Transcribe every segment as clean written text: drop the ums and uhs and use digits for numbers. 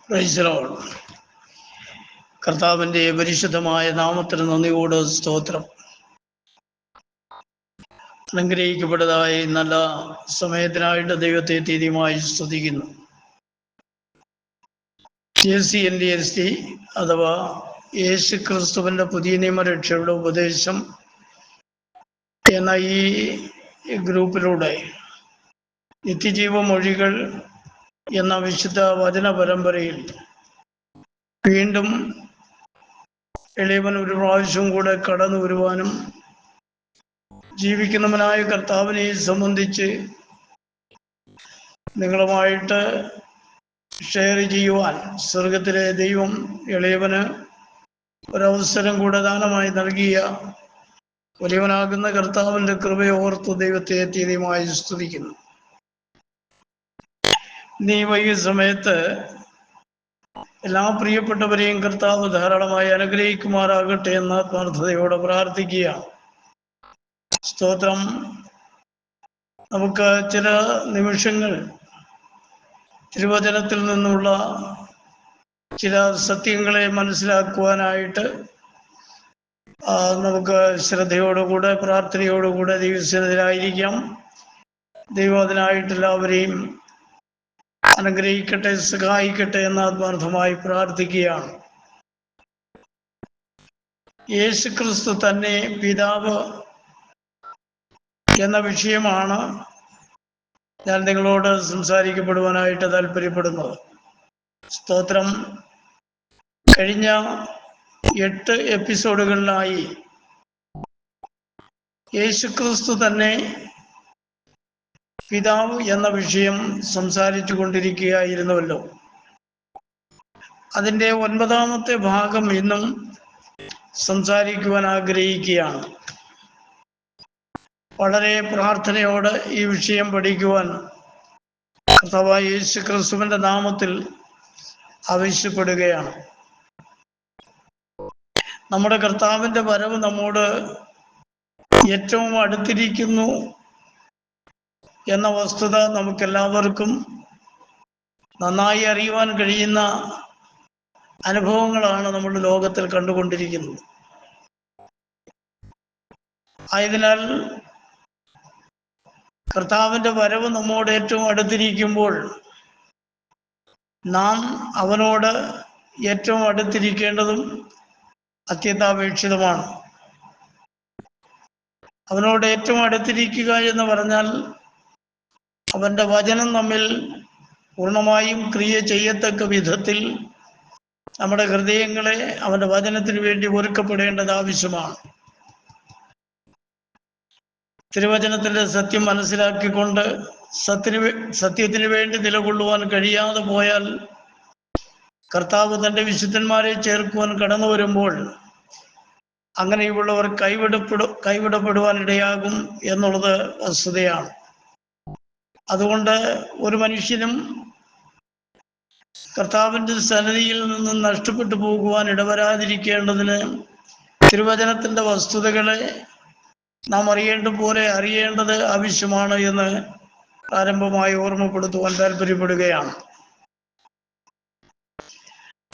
Price the Lord. കർത്താവിൻ്റെ പരിശുദ്ധമായ നാമത്തിന് നന്ദിയോട് സ്തോത്രം. അനുഗ്രഹിക്കപ്പെട്ടതായി നല്ല സമയത്തിനായിട്ട് ദൈവത്തെ തീയതിയുമായി സ്തുതിക്കുന്നു. JCNDST അഥവാ യേശു ക്രിസ്തുവിൻ്റെ പുതിയ നിയമരക്ഷയുടെ ഉപദേശം എന്ന ഈ ഗ്രൂപ്പിലൂടെ നിത്യജീവ മൊഴികൾ എന്ന വിശുദ്ധ വചന പരമ്പരയിൽ വീണ്ടും എളിയവൻ ഒരു പ്രാവശ്യം കൂടെ കടന്നു വരുവാനും ജീവിക്കുന്നവനായ കർത്താവിനെ സംബന്ധിച്ച് നിങ്ങളുമായിട്ട് ഷെയർ ചെയ്യുവാൻ സ്വർഗത്തിലെ ദൈവം എളിയവന് ഒരവസരം കൂടെ ദാനമായി നൽകിയ വലിയവനാകുന്ന കർത്താവിൻ്റെ കൃപയെ ഓർത്ത് ദൈവത്തെ തീയതിയുമായി സ്തുതിക്കുന്നു. ഈ വൈകിയ സമയത്ത് എല്ലാ പ്രിയപ്പെട്ടവരെയും കർത്താവ് ധാരാളമായി അനുഗ്രഹിക്കുമാറാകട്ടെ എന്ന പ്രാർത്ഥനയോടെ പ്രാർത്ഥിക്കുക. സ്തോത്രം. നമുക്ക് ചില നിമിഷങ്ങൾ തിരുവചനത്തിൽ നിന്നുള്ള ചില സത്യങ്ങളെ മനസ്സിലാക്കുവാനായിട്ട് നമുക്ക് ശ്രദ്ധയോടുകൂടെ പ്രാർത്ഥനയോടുകൂടെ ദൈവസന്നിധിയിലായിരിക്കാം. ദൈവം അതിനായിട്ട് എല്ലാവരെയും അനുഗ്രഹിക്കട്ടെ, സഹായിക്കട്ടെ എന്ന് ആത്മാർത്ഥമായി പ്രാർത്ഥിക്കുകയാണ്. യേശു ക്രിസ്തു തന്നെ പിതാവ് എന്ന വിഷയമാണ് ഞാൻ നിങ്ങളോട് സംസാരിക്കപ്പെടുവാനായിട്ട് താല്പര്യപ്പെടുന്നത്. സ്തോത്രം. കഴിഞ്ഞ 8 എപ്പിസോഡുകളിലായി യേശു ക്രിസ്തു തന്നെ പിതാവ് എന്ന വിഷയം സംസാരിച്ചു കൊണ്ടിരിക്കുകയായിരുന്നുവല്ലോ. അതിൻ്റെ 9ാമത്തെ ഭാഗം ഇന്നും സംസാരിക്കുവാൻ ആഗ്രഹിക്കുകയാണ്. വളരെ പ്രാർത്ഥനയോടെ ഈ വിഷയം പഠിക്കുവാൻ കർത്താവായ യേശു ക്രിസ്തുവിൻ്റെ നാമത്തിൽ ആവശ്യപ്പെടുകയാണ്. നമ്മുടെ കർത്താവിൻ്റെ വരവ് നമ്മോട് ഏറ്റവും അടുത്തിരിക്കുന്നു എന്ന വസ്തുത നമുക്കെല്ലാവർക്കും നന്നായി അറിയുവാൻ കഴിയുന്ന അനുഭവങ്ങളാണ് നമ്മുടെ ലോകത്തിൽ കണ്ടുകൊണ്ടിരിക്കുന്നത്. ആയതിനാൽ കർത്താവിൻ്റെ വരവ് നമ്മോട് ഏറ്റവും അടുത്തിരിക്കുമ്പോൾ നാം അവനോട് ഏറ്റവും അടുത്തിരിക്കേണ്ടതും അത്യന്താപേക്ഷിതമാണ്. അവനോട് ഏറ്റവും അടുത്തിരിക്കുക എന്ന് പറഞ്ഞാൽ അവൻ്റെ വചനം നമ്മിൽ പൂർണ്ണമായും ക്രിയ ചെയ്യത്തക്ക വിധത്തിൽ നമ്മുടെ ഹൃദയങ്ങളെ അവൻ്റെ വചനത്തിന് വേണ്ടി ഒരുക്കപ്പെടേണ്ടത് ആവശ്യമാണ്. തിരുവചനത്തിൻ്റെ സത്യം മനസ്സിലാക്കിക്കൊണ്ട് സത്യത്തിന് വേണ്ടി നിലകൊള്ളുവാൻ കഴിയാതെ പോയാൽ കർത്താവ് തൻ്റെ വിശുദ്ധന്മാരെ ചേർക്കുവാൻ കടന്നു വരുമ്പോൾ അങ്ങനെയുള്ളവർ കൈവിടപ്പെടുവാൻ ഇടയാകും എന്നുള്ളത് വസ്തുതയാണ്. അതുകൊണ്ട് ഒരു മനുഷ്യനും കർത്താവിൻ്റെ സന്നിധിയിൽ നിന്ന് നഷ്ടപ്പെട്ടു പോകുവാൻ ഇടവരാതിരിക്കേണ്ടതിന് തിരുവചനത്തിൻ്റെ വസ്തുതകളെ നാം അറിയേണ്ടത് ആവശ്യമാണ് എന്ന് ആരംഭമായി ഓർമ്മപ്പെടുത്തുവാൻ താല്പര്യപ്പെടുകയാണ്.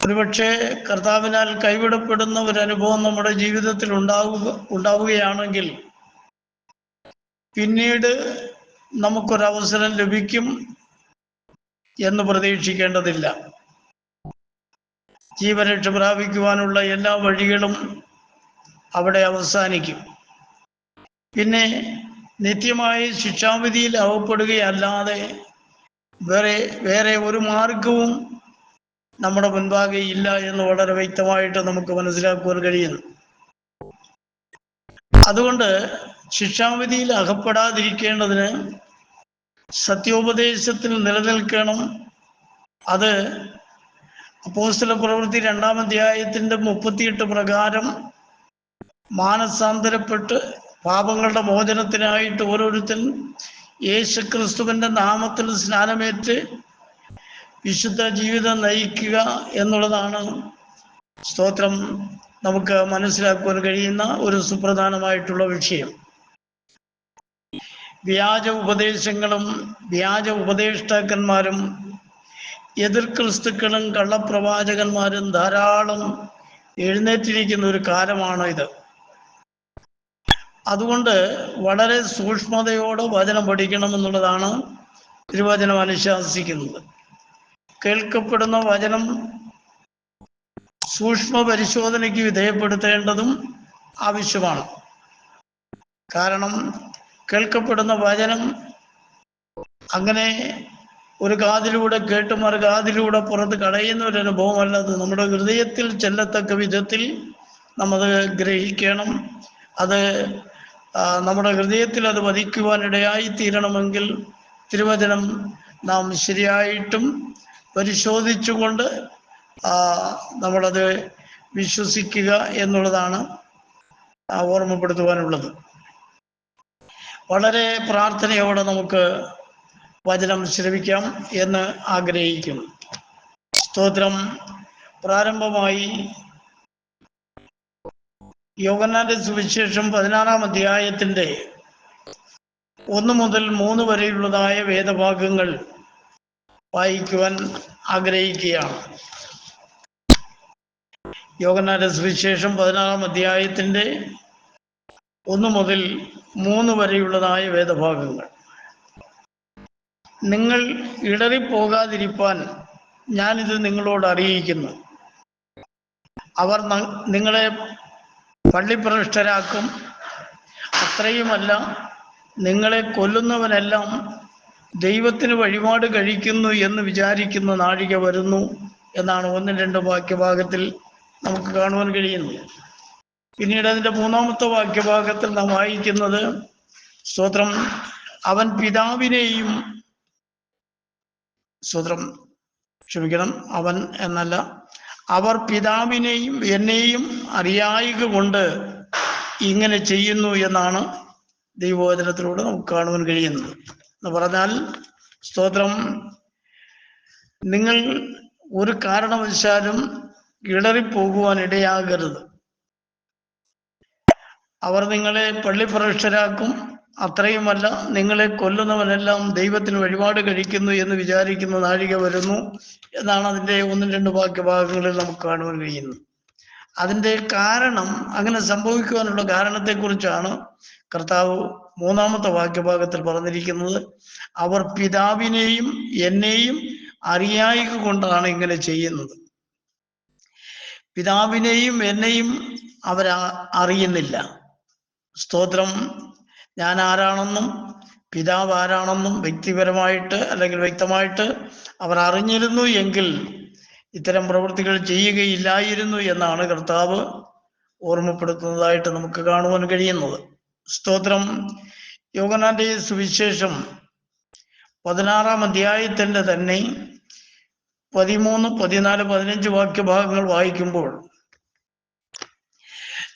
ഒരുപക്ഷെ കർത്താവിനാൽ കൈവിടപ്പെടുന്ന ഒരനുഭവം നമ്മുടെ ജീവിതത്തിൽ ഉണ്ടാവുകയാണെങ്കിൽ പിന്നീട് നമുക്കൊരവസരം ലഭിക്കും എന്ന് പ്രതീക്ഷിക്കേണ്ടതില്ല. ജീവരക്ഷ പ്രാപിക്കുവാനുള്ള എല്ലാ വഴികളും അവിടെ അവസാനിക്കും. പിന്നെ നിത്യമായി ശിക്ഷാവിധിയിൽ അകപ്പെടുകയല്ലാതെ വേറെ ഒരു മാർഗവും നമ്മുടെ മുൻപാകെ ഇല്ല എന്ന് വളരെ വ്യക്തമായിട്ട് നമുക്ക് മനസ്സിലാക്കുവാൻ കഴിയുന്നു. അതുകൊണ്ട് ശിക്ഷാവിധിയിൽ അകപ്പെടാതിരിക്കേണ്ടതിന് സത്യോപദേശത്തിൽ നിലനിൽക്കണം. അത് അപ്പോസ്തല പ്രവൃത്തി 2-ാം അധ്യായത്തിൻ്റെ 38 പ്രകാരം മാനസാന്തരപ്പെട്ട് പാപങ്ങളുടെ മോചനത്തിനായിട്ട് ഓരോരുത്തരും യേശു ക്രിസ്തുവിൻ്റെ നാമത്തിൽ സ്നാനമേറ്റ് വിശുദ്ധ ജീവിതം നയിക്കുക എന്നുള്ളതാണ് സ്തോത്രം നമുക്ക് മനസ്സിലാക്കുവാൻ കഴിയുന്ന ഒരു സുപ്രധാനമായിട്ടുള്ള വിഷയം. വ്യാജ ഉപദേശങ്ങളും വ്യാജ ഉപദേഷ്ടാക്കന്മാരും എതിർ ക്രിസ്തുക്കളും കള്ളപ്രവാചകന്മാരും ധാരാളം എഴുന്നേറ്റിരിക്കുന്ന ഒരു കാലമാണ് ഇത്. അതുകൊണ്ട് വളരെ സൂക്ഷ്മതയോടെ വചനം പഠിക്കണമെന്നുള്ളതാണ് തിരുവചനം അനുശാസിക്കുന്നത്. കേൾക്കപ്പെടുന്ന വചനം സൂക്ഷ്മ പരിശോധനയ്ക്ക് വിധേയപ്പെടുത്തേണ്ടതും ആവശ്യമാണ്. കാരണം കേൾക്കപ്പെടുന്ന വചനം അങ്ങനെ ഒരു കാതിലൂടെ കേട്ട് മറു കാതിലൂടെ പുറത്ത് കളയുന്ന ഒരു അനുഭവമല്ലത്. നമ്മുടെ ഹൃദയത്തിൽ ചെല്ലത്തക്ക വിധത്തിൽ നമ്മൾ ഗ്രഹിക്കണം. അത് നമ്മുടെ ഹൃദയത്തിൽ അത് വധിക്കുവാനിടയായി തീരണമെങ്കിൽ തിരുവചനം നാം ശരിയായിട്ടും പരിശോധിച്ചുകൊണ്ട് നമ്മളത് വിശ്വസിക്കുക എന്നുള്ളതാണ് ഓർമ്മപ്പെടുത്തുവാനുള്ളത്. വളരെ പ്രാർത്ഥനയോടെ നമുക്ക് വചനം ശ്രവിക്കാം എന്ന് ആഗ്രഹിക്കുന്നു. സ്തോത്രം. പ്രാരംഭമായി യോഹന്നാന്റെ സുവിശേഷം 16-ാം അധ്യായത്തിന്റെ 1 മുതൽ 3 വരെയുള്ളതായ വേദഭാഗങ്ങൾ വായിക്കുവാൻ ആഗ്രഹിക്കുകയാണ്. യോഹന്നാന്റെ സുവിശേഷം 16-ാം അധ്യായത്തിന്റെ 1 മുതൽ 3 വരെയുള്ളതായ വേദഭാഗങ്ങൾ. നിങ്ങൾ ഇടറിപ്പോകാതിരിപ്പാൻ ഞാനിത് നിങ്ങളോട് അറിയിക്കുന്നു. അവർ നിങ്ങളെ പള്ളിപ്രവിഷ്ടരാക്കും. അത്രയുമല്ല, നിങ്ങളെ കൊല്ലുന്നവനെല്ലാം ദൈവത്തിന് വഴിപാട് കഴിക്കുന്നു എന്ന് വിചാരിക്കുന്ന നാഴിക വരുന്നു എന്നാണ് 1-2 വാക്യഭാഗത്തിൽ നമുക്ക് കാണുവാൻ കഴിയുന്നത്. പിന്നീട് അതിൻ്റെ 3-ാമത്തെ വാക്യഭാഗത്തിൽ നാം വായിക്കുന്നത്, സ്തോത്രം, അവൻ പിതാവിനെയും, സ്തോത്രം, ക്ഷമിക്കണം, അവൻ എന്നല്ല, അവർ പിതാവിനെയും എന്നെയും അറിയായിക കൊണ്ട് ഇങ്ങനെ ചെയ്യുന്നു എന്നാണ് ദൈവവചനത്തിലൂടെ നമുക്ക് കാണുവാൻ കഴിയുന്നത്. എന്ന് പറഞ്ഞാൽ, സ്തോത്രം, നിങ്ങൾ ഒരു കാരണവശാലും ഇടറിപ്പോകുവാൻ ഇടയാകരുത്. അവർ നിങ്ങളെ പള്ളിപ്രവിഷ്ടരാക്കും. അത്രയുമല്ല, നിങ്ങളെ കൊല്ലുന്നവനെല്ലാം ദൈവത്തിന് വഴിപാട് കഴിക്കുന്നു എന്ന് വിചാരിക്കുന്ന നാഴിക വരുന്നു എന്നാണ് അതിൻ്റെ 1-2 വാക്യഭാഗങ്ങളിൽ നമുക്ക് കാണുവാൻ കഴിയുന്നത്. അതിൻ്റെ കാരണം, അങ്ങനെ സംഭവിക്കുവാനുള്ള കാരണത്തെക്കുറിച്ചാണ് കർത്താവ് 3-ാമത്തെ വാക്യഭാഗത്തിൽ പറഞ്ഞിരിക്കുന്നത്. അവർ പിതാവിനെയും എന്നെയും അറിയായിക കൊണ്ടാണ് ഇങ്ങനെ ചെയ്യുന്നത്. പിതാവിനെയും എന്നെയും അവർ അറിയുന്നില്ല. സ്തോത്രം. ഞാൻ ആരാണെന്നും പിതാവ് ആരാണെന്നും വ്യക്തിപരമായിട്ട് അല്ലെങ്കിൽ വ്യക്തമായിട്ട് അവർ അറിഞ്ഞിരുന്നു എങ്കിൽ ഇത്തരം പ്രവൃത്തികൾ ചെയ്യുകയില്ലായിരുന്നു എന്നാണ് കർത്താവ് ഓർമ്മപ്പെടുത്തുന്നതായിട്ട് നമുക്ക് കാണുവാൻ കഴിയുന്നത്. സ്തോത്രം. യോഹന്നാന്റെ സുവിശേഷം 16-ാം അധ്യായത്തിൻ്റെ തന്നെ 13, 14, 15 വാക്യഭാഗങ്ങൾ വായിക്കുമ്പോൾ,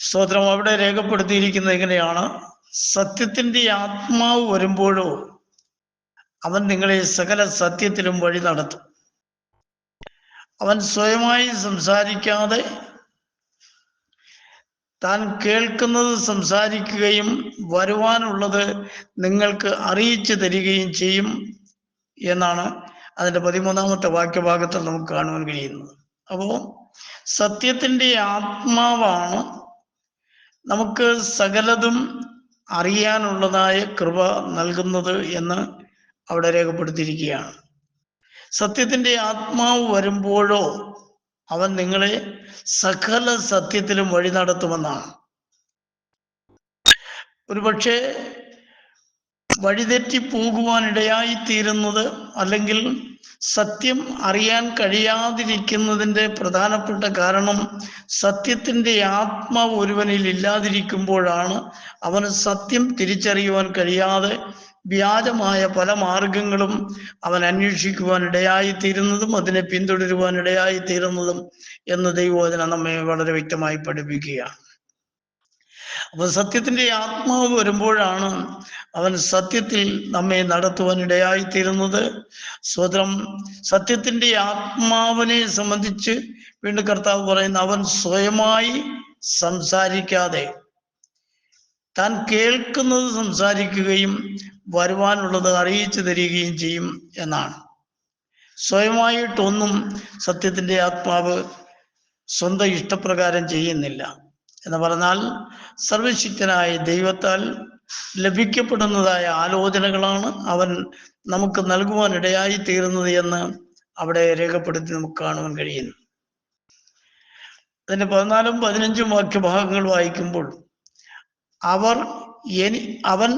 സ്തോത്രം, അവിടെ രേഖപ്പെടുത്തിയിരിക്കുന്നത് എങ്ങനെയാണ്? സത്യത്തിൻ്റെ ആത്മാവ് വരുമ്പോഴോ അവൻ നിങ്ങളെ സകല സത്യത്തിലും വഴി നടത്തും. അവൻ സ്വയമായി സംസാരിക്കാതെ താൻ കേൾക്കുന്നത് സംസാരിക്കുകയും വരുവാനുള്ളത് നിങ്ങൾക്ക് അറിയിച്ചു തരികയും ചെയ്യും എന്നാണ് അതിൻ്റെ 13-ാമത്തെ വാക്യഭാഗത്തിൽ നമുക്ക് കാണുവാൻ കഴിയുന്നത്. അപ്പോൾ സത്യത്തിൻ്റെ ആത്മാവാണ് നമുക്ക് സകലതും അറിയാനുള്ളതായ കൃപ നൽകുന്നത് എന്ന് അവിടെ രേഖപ്പെടുത്തിയിരിക്കുകയാണ്. സത്യത്തിൻ്റെ ആത്മാവ് വരുമ്പോഴോ അവൻ നിങ്ങളെ സകല സത്യത്തിലും വഴി നടത്തുമെന്നാണ്. ഒരുപക്ഷെ വഴിതെറ്റി പോകുവാനിടയായിത്തീരുന്നത് അല്ലെങ്കിൽ സത്യം അറിയാൻ കഴിയാതിരിക്കുന്നതിൻ്റെ പ്രധാനപ്പെട്ട കാരണം സത്യത്തിൻ്റെ ആത്മാവ് ഒരുവനിൽ ഇല്ലാതിരിക്കുമ്പോഴാണ് അവന് സത്യം തിരിച്ചറിയുവാൻ കഴിയാതെ വ്യാജമായ പല മാർഗങ്ങളും അവൻ അന്വേഷിക്കുവാനിടയായിത്തീരുന്നതും അതിനെ പിന്തുടരുവാനിടയായിത്തീരുന്നതും എന്ന് ദൈവവചനം നമ്മെ വളരെ വ്യക്തമായി പഠിപ്പിക്കുകയാണ്. അപ്പോൾ സത്യത്തിൻ്റെ ആത്മാവ് വരുമ്പോഴാണ് അവൻ സത്യത്തിൽ നമ്മെ നടത്തുവാനിടയായിത്തീരുന്നത്. സ്വതം സത്യത്തിൻ്റെ ആത്മാവിനെ സംബന്ധിച്ച് വീണ്ടും കർത്താവ് പറയുന്ന, അവൻ സ്വയമായി സംസാരിക്കാതെ താൻ കേൾക്കുന്നത് സംസാരിക്കുകയും വരുവാനുള്ളത് അറിയിച്ചു തരികയും ചെയ്യും എന്നാണ്. സ്വയമായിട്ടൊന്നും സത്യത്തിൻ്റെ ആത്മാവ് സ്വന്തം ഇഷ്ടപ്രകാരം ചെയ്യുന്നില്ല. എന്ന് പറഞ്ഞാൽ സർവശക്തനായ ദൈവത്താൽ ലഭിക്കപ്പെടുന്നതായ ആലോചനകളാണ് അവൻ നമുക്ക് നൽകുവാനിടയായി തീരുന്നത് എന്ന് അവിടെ രേഖപ്പെടുത്തി നമുക്ക് കാണുവാൻ കഴിയുന്നു. അതിൻ്റെ 14ഉം 15ഉം വാക്യഭാഗങ്ങൾ വായിക്കുമ്പോൾ അവൻ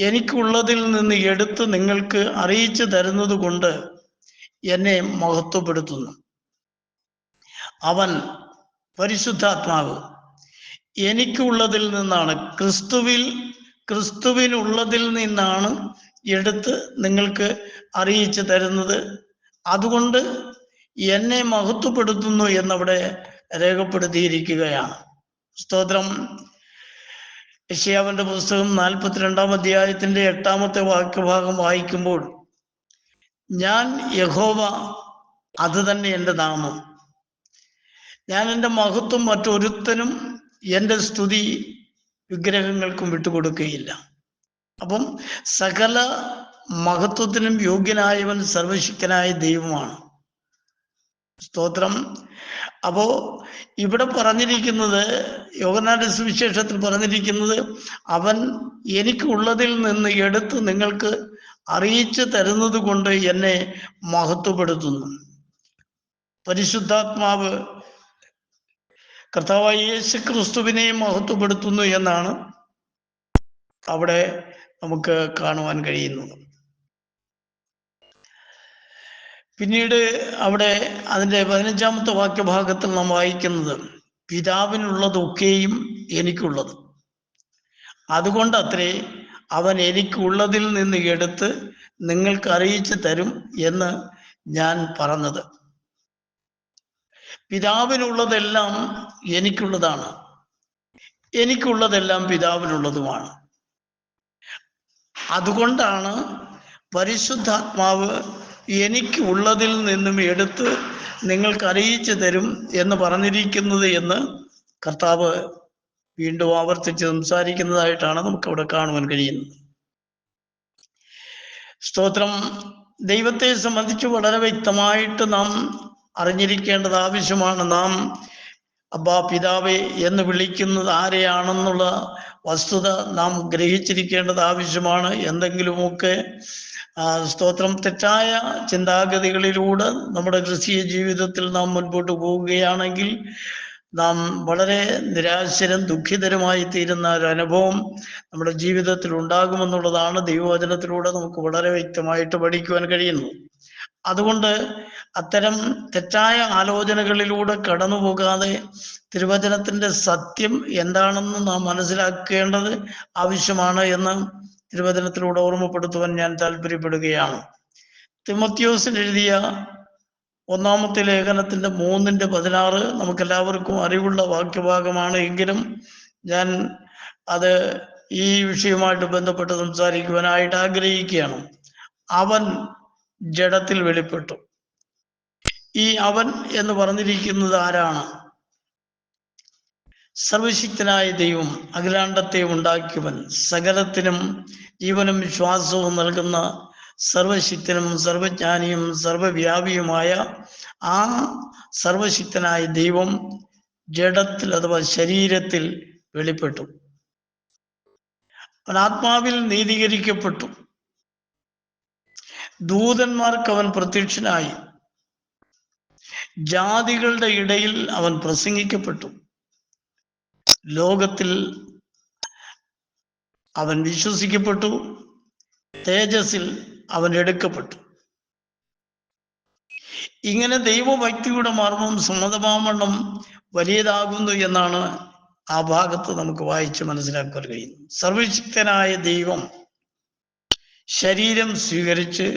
എനിക്കുള്ളതിൽ നിന്ന് എടുത്ത് നിങ്ങൾക്ക് അറിയിച്ചു തരുന്നത് കൊണ്ട് എന്നെ മഹത്വപ്പെടുത്തുന്നു. അവൻ പരിശുദ്ധാത്മാവ് എനിക്കുള്ളതിൽ നിന്നാണ്, ക്രിസ്തുവിനുള്ളതിൽ നിന്നാണ് എടുത്ത് നിങ്ങൾക്ക് അറിയിച്ചു തരുന്നത്. അതുകൊണ്ട് എന്നെ മഹത്വപ്പെടുത്തുന്നു എന്നവിടെ രേഖപ്പെടുത്തിയിരിക്കുകയാണ്. സ്തോത്രം. യെശയ്യാവിന്റെ പുസ്തകം 42-ാം അധ്യായത്തിന്റെ 8-ാമത്തെ വാക്യഭാഗം വായിക്കുമ്പോൾ, ഞാൻ യഹോവ, അത് തന്നെ എൻ്റെ നാമം, ഞാൻ എൻ്റെ മഹത്വം മറ്റൊരുത്തനും എൻ്റെ സ്തുതി വിഗ്രഹങ്ങൾക്കും വിട്ടുകൊടുക്കുകയില്ല. അപ്പം സകല മഹത്വത്തിനും യോഗ്യനായവൻ സർവശക്തനായ ദൈവമാണ്. സ്തോത്രം. അപ്പോ ഇവിടെ പറഞ്ഞിരിക്കുന്നത്, യോഹന്നാന്റെ സുവിശേഷത്തിൽ പറഞ്ഞിരിക്കുന്നത്, അവൻ എനിക്കുള്ളതിൽ നിന്ന് എടുത്ത് നിങ്ങൾക്ക് അറിയിച്ചു തരുന്നത് കൊണ്ട് എന്നെ മഹത്വപ്പെടുത്തുന്നു. പരിശുദ്ധാത്മാവ് കർത്താവായ യേശു ക്രിസ്തുവിനെ മഹത്വപ്പെടുത്തുന്നു എന്നാണ് അവിടെ നമുക്ക് കാണുവാൻ കഴിയുന്നത്. പിന്നീട് അവിടെ അതിൻ്റെ 15-ാമത്തെ വാക്യഭാഗത്തിൽ നാം വായിക്കുന്നത്, പിതാവിനുള്ളതൊക്കെയും എനിക്കുള്ളത്, അതുകൊണ്ട് അത്രേ അവൻ എനിക്കുള്ളതിൽ നിന്ന് എടുത്ത് നിങ്ങൾക്ക് അറിയിച്ചു തരും എന്ന് ഞാൻ പറഞ്ഞത്. പിതാവിനുള്ളതെല്ലാം എനിക്കുള്ളതാണ്, എനിക്കുള്ളതെല്ലാം പിതാവിനുള്ളതുമാണ്. അതുകൊണ്ടാണ് പരിശുദ്ധാത്മാവ് എനിക്ക് ഉള്ളതിൽ നിന്നും എടുത്ത് നിങ്ങൾക്ക് അറിയിച്ചു തരും എന്ന് പറഞ്ഞിരിക്കുന്നത് എന്ന് കർത്താവ് വീണ്ടും ആവർത്തിച്ച് സംസാരിക്കുന്നതായിട്ടാണ് നമുക്കവിടെ കാണുവാൻ കഴിയുന്നത്. സ്തോത്രം. ദൈവത്തെ സംബന്ധിച്ച് വളരെ വ്യക്തമായിട്ട് നാം അറിഞ്ഞിരിക്കേണ്ടത് ആവശ്യമാണ്. നാം അബ്ബാ പിതാവേ എന്ന് വിളിക്കുന്നത് ആരെയാണെന്നുള്ള വസ്തുത നാം ഗ്രഹിച്ചിരിക്കേണ്ടത് ആവശ്യമാണ്. എന്തെങ്കിലുമൊക്കെ സ്തോത്രം തെറ്റായ ചിന്താഗതികളിലൂടെ നമ്മുടെ ക്രിസ്തീയ ജീവിതത്തിൽ നാം മുൻപോട്ട് പോവുകയാണെങ്കിൽ നാം വളരെ നിരാശരും ദുഃഖിതരുമായി തീരുന്ന ഒരു അനുഭവം നമ്മുടെ ജീവിതത്തിൽ ഉണ്ടാകുമെന്നുള്ളതാണ് ദൈവവചനത്തിലൂടെ നമുക്ക് വളരെ വ്യക്തമായിട്ട് പഠിക്കുവാൻ കഴിയുന്നു. അതുകൊണ്ട് അത്തരം തെറ്റായ ആലോചനകളിലൂടെ കടന്നു പോകാതെ തിരുവചനത്തിന്റെ സത്യം എന്താണെന്ന് നാം മനസ്സിലാക്കേണ്ടത് ആവശ്യമാണ് എന്ന് തിരുവചനത്തിലൂടെ ഓർമ്മപ്പെടുത്തുവാൻ ഞാൻ താല്പര്യപ്പെടുകയാണ്. തിമോത്തിയോസിന് എഴുതിയ 1-ാമത്തെ ലേഖനത്തിന്റെ 3:16 നമുക്കെല്ലാവർക്കും അറിവുള്ള വാക്യഭാഗമാണ്. എങ്കിലും ഞാൻ അത് ഈ വിഷയവുമായിട്ട് ബന്ധപ്പെട്ട് സംസാരിക്കുവാനായിട്ട് ആഗ്രഹിക്കുകയാണ്. അവൻ ജഡത്തിൽ വെളിപ്പെട്ടു. ഈ അവൻ എന്ന് പറഞ്ഞിരിക്കുന്നത് ആരാണ്? സർവശക്തനായ ദൈവം, അഖിലാണ്ടത്തെ ഉണ്ടാക്കിയവൻ, സകലത്തിനും ജീവനും വിശ്വാസവും നൽകുന്ന സർവശക്തനും സർവജ്ഞാനിയും സർവവ്യാപിയുമായ ആ സർവശക്തനായ ദൈവം ജഡത്തിൽ അഥവാ ശരീരത്തിൽ വെളിപ്പെട്ടു. അവൻ ആത്മാവിൽ നീതീകരിക്കപ്പെട്ടു. ദൂതന്മാർക്ക് അവൻ പ്രത്യക്ഷനായി. ജാതികളുടെ ഇടയിൽ അവൻ പ്രസംഗിക്കപ്പെട്ടു. ലോകത്തിൽ അവൻ വിശ്വസിക്കപ്പെട്ടു. തേജസ്സിൽ അവൻ എടുക്കപ്പെട്ടു. ഇങ്ങനെ ദൈവഭക്തിയുടെ മർമ്മം സമ്മതമാവണ്ണം വലിയതാകുന്നു എന്നാണ് ആ ഭാഗത്ത് നമുക്ക് വായിച്ച് മനസ്സിലാക്കാൻ കഴിയുന്നു. സർവശക്തനായ ദൈവം ശരീരം സ്വീകരിച്ച്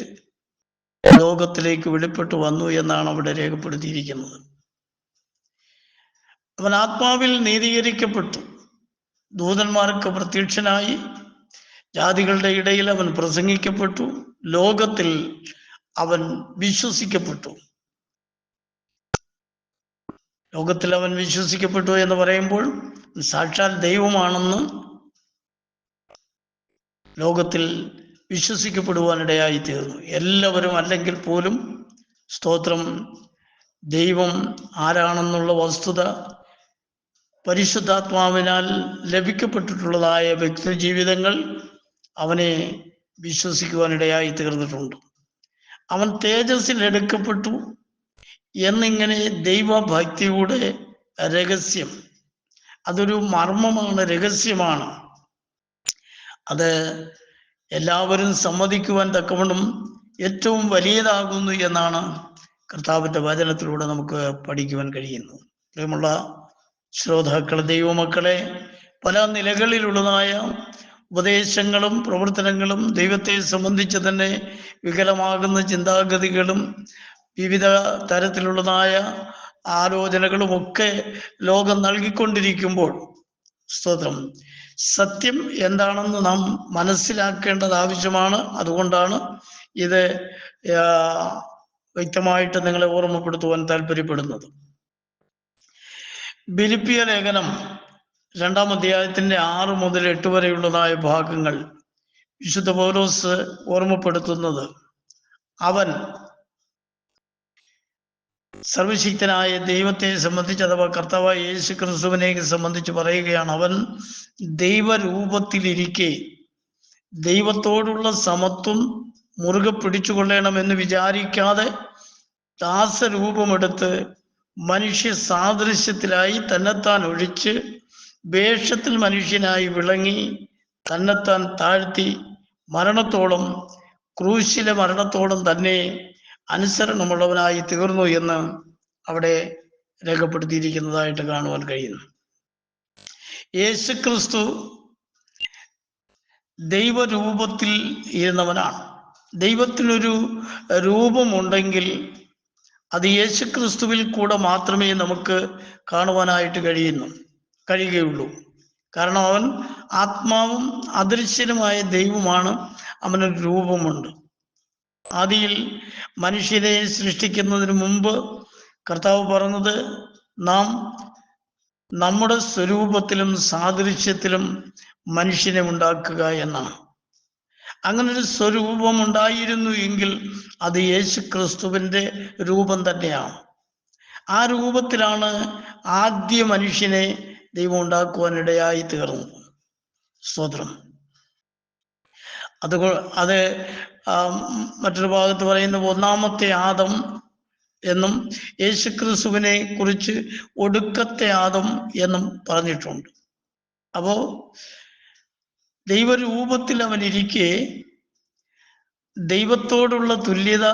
ലോകത്തിലേക്ക് വെളിപ്പെട്ടു വന്നു എന്നാണ് അവിടെ രേഖപ്പെടുത്തിയിരിക്കുന്നത്. അവൻ ആത്മാവിൽ നീതീകരിക്കപ്പെട്ടു. ദൂതന്മാർക്ക് പ്രത്യക്ഷനായി. ജാതികളുടെ ഇടയിൽ അവൻ പ്രസംഗിക്കപ്പെട്ടു. ലോകത്തിൽ അവൻ വിശ്വസിക്കപ്പെട്ടു. ലോകത്തിൽ അവൻ വിശ്വസിക്കപ്പെട്ടു എന്ന് പറയുമ്പോൾ സാക്ഷാൽ ദൈവമാണെന്ന് ലോകത്തിൽ വിശ്വസിക്കപ്പെടുവാനിടയായി തീർന്നു. എല്ലാവരും അല്ലെങ്കിൽ പോലും സ്തോത്രം. ദൈവം ആരാണെന്നുള്ള വസ്തുത പരിശുദ്ധാത്മാവിനാൽ ലഭിക്കപ്പെട്ടിട്ടുള്ളതായ വ്യക്തി ജീവിതങ്ങൾ അവനെ വിശ്വസിക്കുവാനിടയായി തീർന്നിട്ടുണ്ട്. അവൻ തേജസ്സിൽ എടുക്കപ്പെട്ടു എന്നിങ്ങനെ ദൈവഭക്തിയുടെ രഹസ്യം, അതൊരു മർമ്മമാണ്, രഹസ്യമാണ്. അത് എല്ലാവരും സമ്മതിക്കുവാൻ തക്കവണ്ണം ഏറ്റവും വലിയതാകുന്നു എന്നാണ് കർത്താവിൻ്റെ വചനത്തിലൂടെ നമുക്ക് പഠിക്കുവാൻ കഴിയുന്നത്. പ്രിയമുള്ള ശ്രോതാക്കളെ, ദൈവമക്കളെ, പല നിലകളിലുള്ളതായ ഉപദേശങ്ങളും പ്രവർത്തനങ്ങളും ദൈവത്തെ സംബന്ധിച്ച് തന്നെ വികലമാകുന്ന ചിന്താഗതികളും വിവിധ തരത്തിലുള്ളതായ ആലോചനകളുമൊക്കെ ലോകം നൽകിക്കൊണ്ടിരിക്കുമ്പോൾ, സ്തോത്രം, സത്യം എന്താണെന്ന് നാം മനസ്സിലാക്കേണ്ടത് ആവശ്യമാണ്. അതുകൊണ്ടാണ് ഇത് വ്യക്തമായിട്ട് നിങ്ങളെ ഓർമ്മപ്പെടുത്തുവാൻ താല്പര്യപ്പെടുന്നത്. ഫിലിപ്പിയ ലേഖനം 2-ാം അധ്യായത്തിന്റെ 6 മുതൽ 8 വരെയുള്ളതായ ഭാഗങ്ങൾ വിശുദ്ധ പൗലോസ് ഓർമ്മപ്പെടുത്തുന്നത്, അവൻ സർവശക്തനായ ദൈവത്തെ സംബന്ധിച്ച്, അഥവാ കർത്താവായ യേശു ക്രിസ്തുവിനെ സംബന്ധിച്ച് പറയുകയാണ്. അവൻ ദൈവരൂപത്തിലിരിക്കെ ദൈവത്തോടുള്ള സമത്വം മുറുകെ പിടിച്ചുകൊള്ളണമെന്ന് വിചാരിക്കാതെ ദാസരൂപമെടുത്ത് മനുഷ്യ സാദൃശ്യത്തിലായി തന്നെത്താൻ ഒഴിച്ച് വേഷത്തിൽ മനുഷ്യനായി വിളങ്ങി തന്നെത്താൻ താഴ്ത്തി മരണത്തോളം, ക്രൂശിലെ മരണത്തോളം തന്നെ അനുസരണമുള്ളവനായി തീർന്നു എന്ന് അവിടെ രേഖപ്പെടുത്തിയിരിക്കുന്നതായിട്ട് കാണുവാൻ കഴിയുന്നു. യേശുക്രിസ്തു ദൈവരൂപത്തിൽ ഇരുന്നവനാണ്. ദൈവത്തിനൊരു രൂപമുണ്ടെങ്കിൽ അത് യേശുക്രിസ്തുവിൽ കൂടെ മാത്രമേ നമുക്ക് കാണുവാനായിട്ട് കഴിയുകയുള്ളൂ. കാരണം അവൻ ആത്മാവും അദൃശ്യനുമായ ദൈവമാണ്. അവനൊരു രൂപമുണ്ട്. ആദിയിൽ മനുഷ്യനെ സൃഷ്ടിക്കുന്നതിന് മുമ്പ് കർത്താവ് പറഞ്ഞത്, നാം നമ്മുടെ സ്വരൂപത്തിലും സാദൃശ്യത്തിലും മനുഷ്യനെ ഉണ്ടാക്കുക എന്നാണ്. അങ്ങനൊരു സ്വരൂപം ഉണ്ടായിരുന്നു എങ്കിൽ അത് യേശു ക്രിസ്തുവിൻ്റെ രൂപം തന്നെയാണ്. ആ രൂപത്തിലാണ് ആദ്യ മനുഷ്യനെ ദൈവം ഉണ്ടാക്കുവാനിടയായി തീർന്നത്. സ്തോത്രം. അത് മറ്റൊരു ഭാഗത്ത് പറയുന്ന ഒന്നാമത്തെ ആദം എന്നും യേശുക്രിസ്തുവിനെ കുറിച്ച് ഒടുക്കത്തെ ആദം എന്നും പറഞ്ഞിട്ടുണ്ട്. അപ്പോ ദൈവരൂപത്തിൽ അവൻ ഇരിക്കെ ദൈവത്തോടുള്ള തുല്യത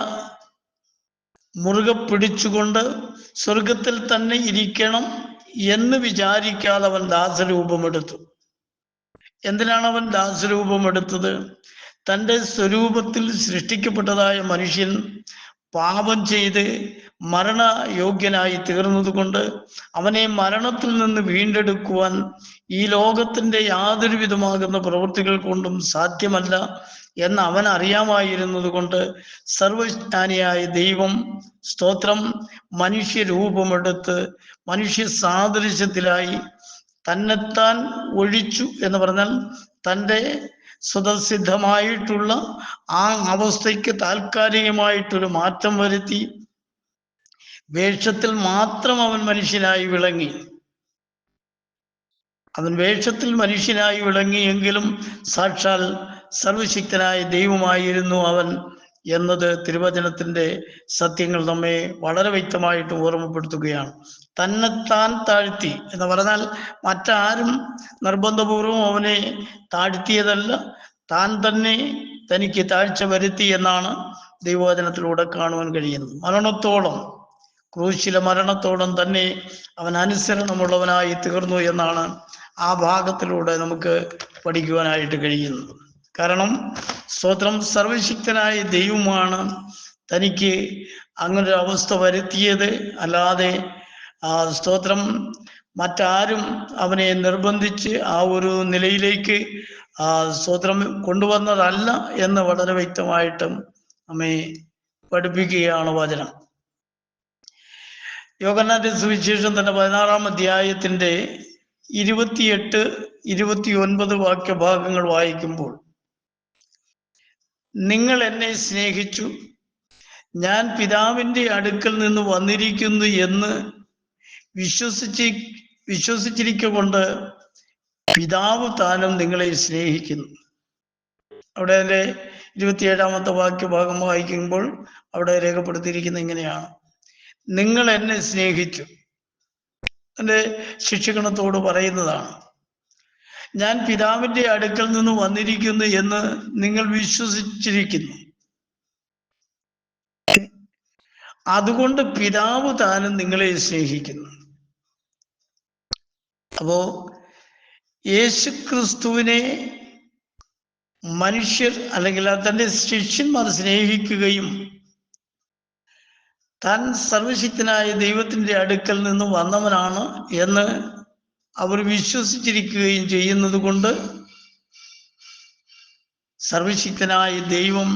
മുറുകെ പിടിച്ചുകൊണ്ട് സ്വർഗത്തിൽ തന്നെ ഇരിക്കണം എന്ന് വിചാരിക്കാതെ അവൻ ദാസരൂപമെടുത്തു. എന്തിനാണ് അവൻ ദാസരൂപമെടുത്തത്? തൻ്റെ സ്വരൂപത്തിൽ സൃഷ്ടിക്കപ്പെട്ടതായ മനുഷ്യൻ പാപം ചെയ്ത് മരണയോഗ്യനായി തീർന്നതുകൊണ്ട് അവനെ മരണത്തിൽ നിന്ന് വീണ്ടെടുക്കുവാൻ ഈ ലോകത്തിൻ്റെ യാതൊരു വിധമാകുന്ന പ്രവൃത്തികൾ കൊണ്ടും സാധ്യമല്ല എന്ന് അവൻ അറിയാമായിരുന്നത് കൊണ്ട് സർവജ്ഞാനിയായ ദൈവം, സ്തോത്രം, മനുഷ്യരൂപമെടുത്ത് മനുഷ്യ സാദൃശ്യത്തിലായി തന്നെത്താൻ ഒഴിച്ചു എന്ന് പറഞ്ഞാൽ തൻ്റെ സ്വതസിദ്ധമായിട്ടുള്ള ആ അവസ്ഥയ്ക്ക് താൽക്കാലികമായിട്ടൊരു മാറ്റം വരുത്തി വേഷത്തിൽ മാത്രം അവൻ മനുഷ്യനായി വിളങ്ങി. അവൻ വേഷത്തിൽ മനുഷ്യനായി വിളങ്ങിയെങ്കിലും സാക്ഷാൽ സർവശക്തനായ ദൈവമായിരുന്നു അവൻ എന്നത് തിരുവചനത്തിൻ്റെ സത്യങ്ങൾ നമ്മെ വളരെ വ്യക്തമായിട്ട് ഓർമ്മപ്പെടുത്തുകയാണ്. തന്നെത്താൻ താഴ്ത്തി എന്ന് പറഞ്ഞാൽ മറ്റാരും നിർബന്ധപൂർവം അവനെ താഴ്ത്തിയതല്ല, താൻ തന്നെ തനിക്ക് താഴ്ച വരുത്തി എന്നാണ് ദൈവവചനത്തിലൂടെ കാണുവാൻ കഴിയുന്നത്. മരണത്തോളം, ക്രൂശിലെ മരണത്തോളം തന്നെ അവൻ അനുസരണമുള്ളവനായി തീർന്നു എന്നാണ് ആ ഭാഗത്തിലൂടെ നമുക്ക് പഠിക്കുവാനായിട്ട് കഴിയുന്നത്. കാരണം സ്തോത്രം, സർവശക്തനായ ദൈവമാണ് തനിക്ക് അങ്ങനൊരു അവസ്ഥ വരുത്തിയത്. അല്ലാതെ സ്തോത്രം മറ്റാരും അവനെ നിർബന്ധിച്ച് ആ ഒരു നിലയിലേക്ക് സ്തോത്രം കൊണ്ടുവന്നതല്ല എന്ന് വളരെ വ്യക്തമായിട്ടും നമ്മെ പഠിപ്പിക്കുകയാണ് വചനം. യോഹന്നാന്റെ സുവിശേഷം തന്നെ 16-ാം അധ്യായത്തിന്റെ 28, 29 വാക്യഭാഗങ്ങൾ വായിക്കുമ്പോൾ, നിങ്ങൾ എന്നെ സ്നേഹിച്ചു, ഞാൻ പിതാവിൻ്റെ അടുക്കൽ നിന്ന് വന്നിരിക്കുന്നു എന്ന് വിശ്വസിച്ചിരിക്കൊണ്ട് പിതാവ് താനും നിങ്ങളെ സ്നേഹിക്കുന്നു. അവിടെ അതിൻ്റെ 27-ാമത്തെ വാക്യഭാഗം വായിക്കുമ്പോൾ അവിടെ രേഖപ്പെടുത്തിയിരിക്കുന്ന ഇങ്ങനെയാണ്: നിങ്ങൾ എന്നെ സ്നേഹിച്ചു. എൻ്റെ ശിഷ്യഗണത്തോട് പറയുന്നതാണ്. ഞാൻ പിതാവിൻ്റെ അടുക്കൽ നിന്ന് വന്നിരിക്കുന്നു എന്ന് നിങ്ങൾ വിശ്വസിച്ചിരിക്കുന്നു, അതുകൊണ്ട് പിതാവ് താനും നിങ്ങളെ സ്നേഹിക്കുന്നു. അപ്പോ യേശുക്രിസ്തുവിനെ മനുഷ്യർ അല്ലെങ്കിൽ തൻ്റെ ശിഷ്യന്മാർ സ്നേഹിക്കുകയും താൻ സർവശക്തനായ ദൈവത്തിൻ്റെ അടുക്കൽ നിന്ന് വന്നവനാണ് എന്ന് അവർ വിശ്വസിച്ചിരിക്കുകയും ചെയ്യുന്നത് കൊണ്ട് സർവശക്തനായ ദൈവം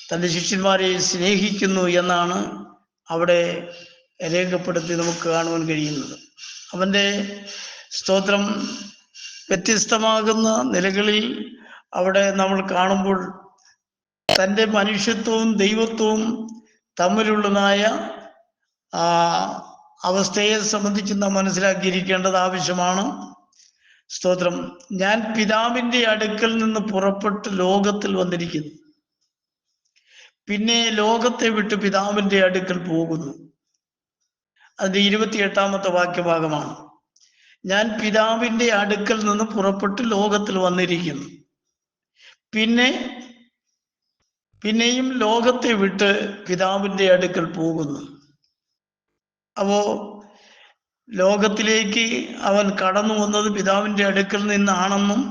തൻ്റെ ശിഷ്യന്മാരെ സ്നേഹിക്കുന്നു എന്നാണ് അവിടെ രേഖപ്പെടുത്തി നമുക്ക് കാണുവാൻ കഴിയുന്നത്. അവൻ്റെ സ്തോത്രം വ്യത്യസ്തമാകുന്ന നിലകളിൽ അവിടെ നമ്മൾ കാണുമ്പോൾ തൻ്റെ മനുഷ്യത്വവും ദൈവത്വവും തമ്മിലുള്ളതായ അവസ്ഥയെ സംബന്ധിച്ച് നാം മനസ്സിലാക്കിയിരിക്കേണ്ടത് ആവശ്യമാണ്. സ്തോത്രം. ഞാൻ പിതാവിൻ്റെ അടുക്കൽ നിന്ന് പുറപ്പെട്ട് ലോകത്തിൽ വന്നിരിക്കുന്നു, പിന്നെ ലോകത്തെ വിട്ട് പിതാവിൻ്റെ അടുക്കൽ പോകുന്നു. അതിൻ്റെ 28-ാമത്തെ വാക്യഭാഗമാണ്: ഞാൻ പിതാവിൻ്റെ അടുക്കൽ നിന്ന് പുറപ്പെട്ട് ലോകത്തിൽ വന്നിരിക്കുന്നു, പിന്നെയും ലോകത്തെ വിട്ട് പിതാവിൻ്റെ അടുക്കൽ പോകുന്നു. അപ്പോ ലോകത്തിലേക്ക് അവൻ കടന്നു വന്നത് പിതാവിൻ്റെ അടുക്കൽ നിന്നാണെന്നും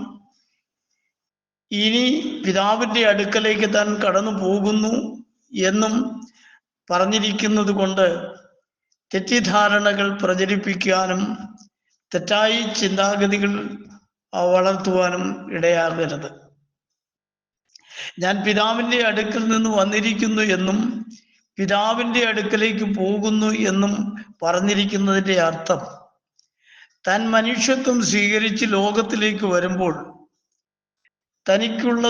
ഇനി പിതാവിൻ്റെ അടുക്കലേക്ക് താൻ കടന്നു പോകുന്നു എന്നും പറഞ്ഞിരിക്കുന്നത് കൊണ്ട് തെറ്റിദ്ധാരണകൾ പ്രചരിപ്പിക്കാനും തെറ്റായി ചിന്താഗതികൾ വളർത്തുവാനും ഇടയാകരുത്. ഞാൻ പിതാവിൻ്റെ അടുക്കൽ നിന്ന് വന്നിരിക്കുന്നു എന്നും പിതാവിൻ്റെ അടുക്കലേക്ക് പോകുന്നു എന്നും പറഞ്ഞിരിക്കുന്നതിൻ്റെ അർത്ഥം താൻ മനുഷ്യത്വം സ്വീകരിച്ച് ലോകത്തിലേക്ക് വരുമ്പോൾ തനിക്കുള്ള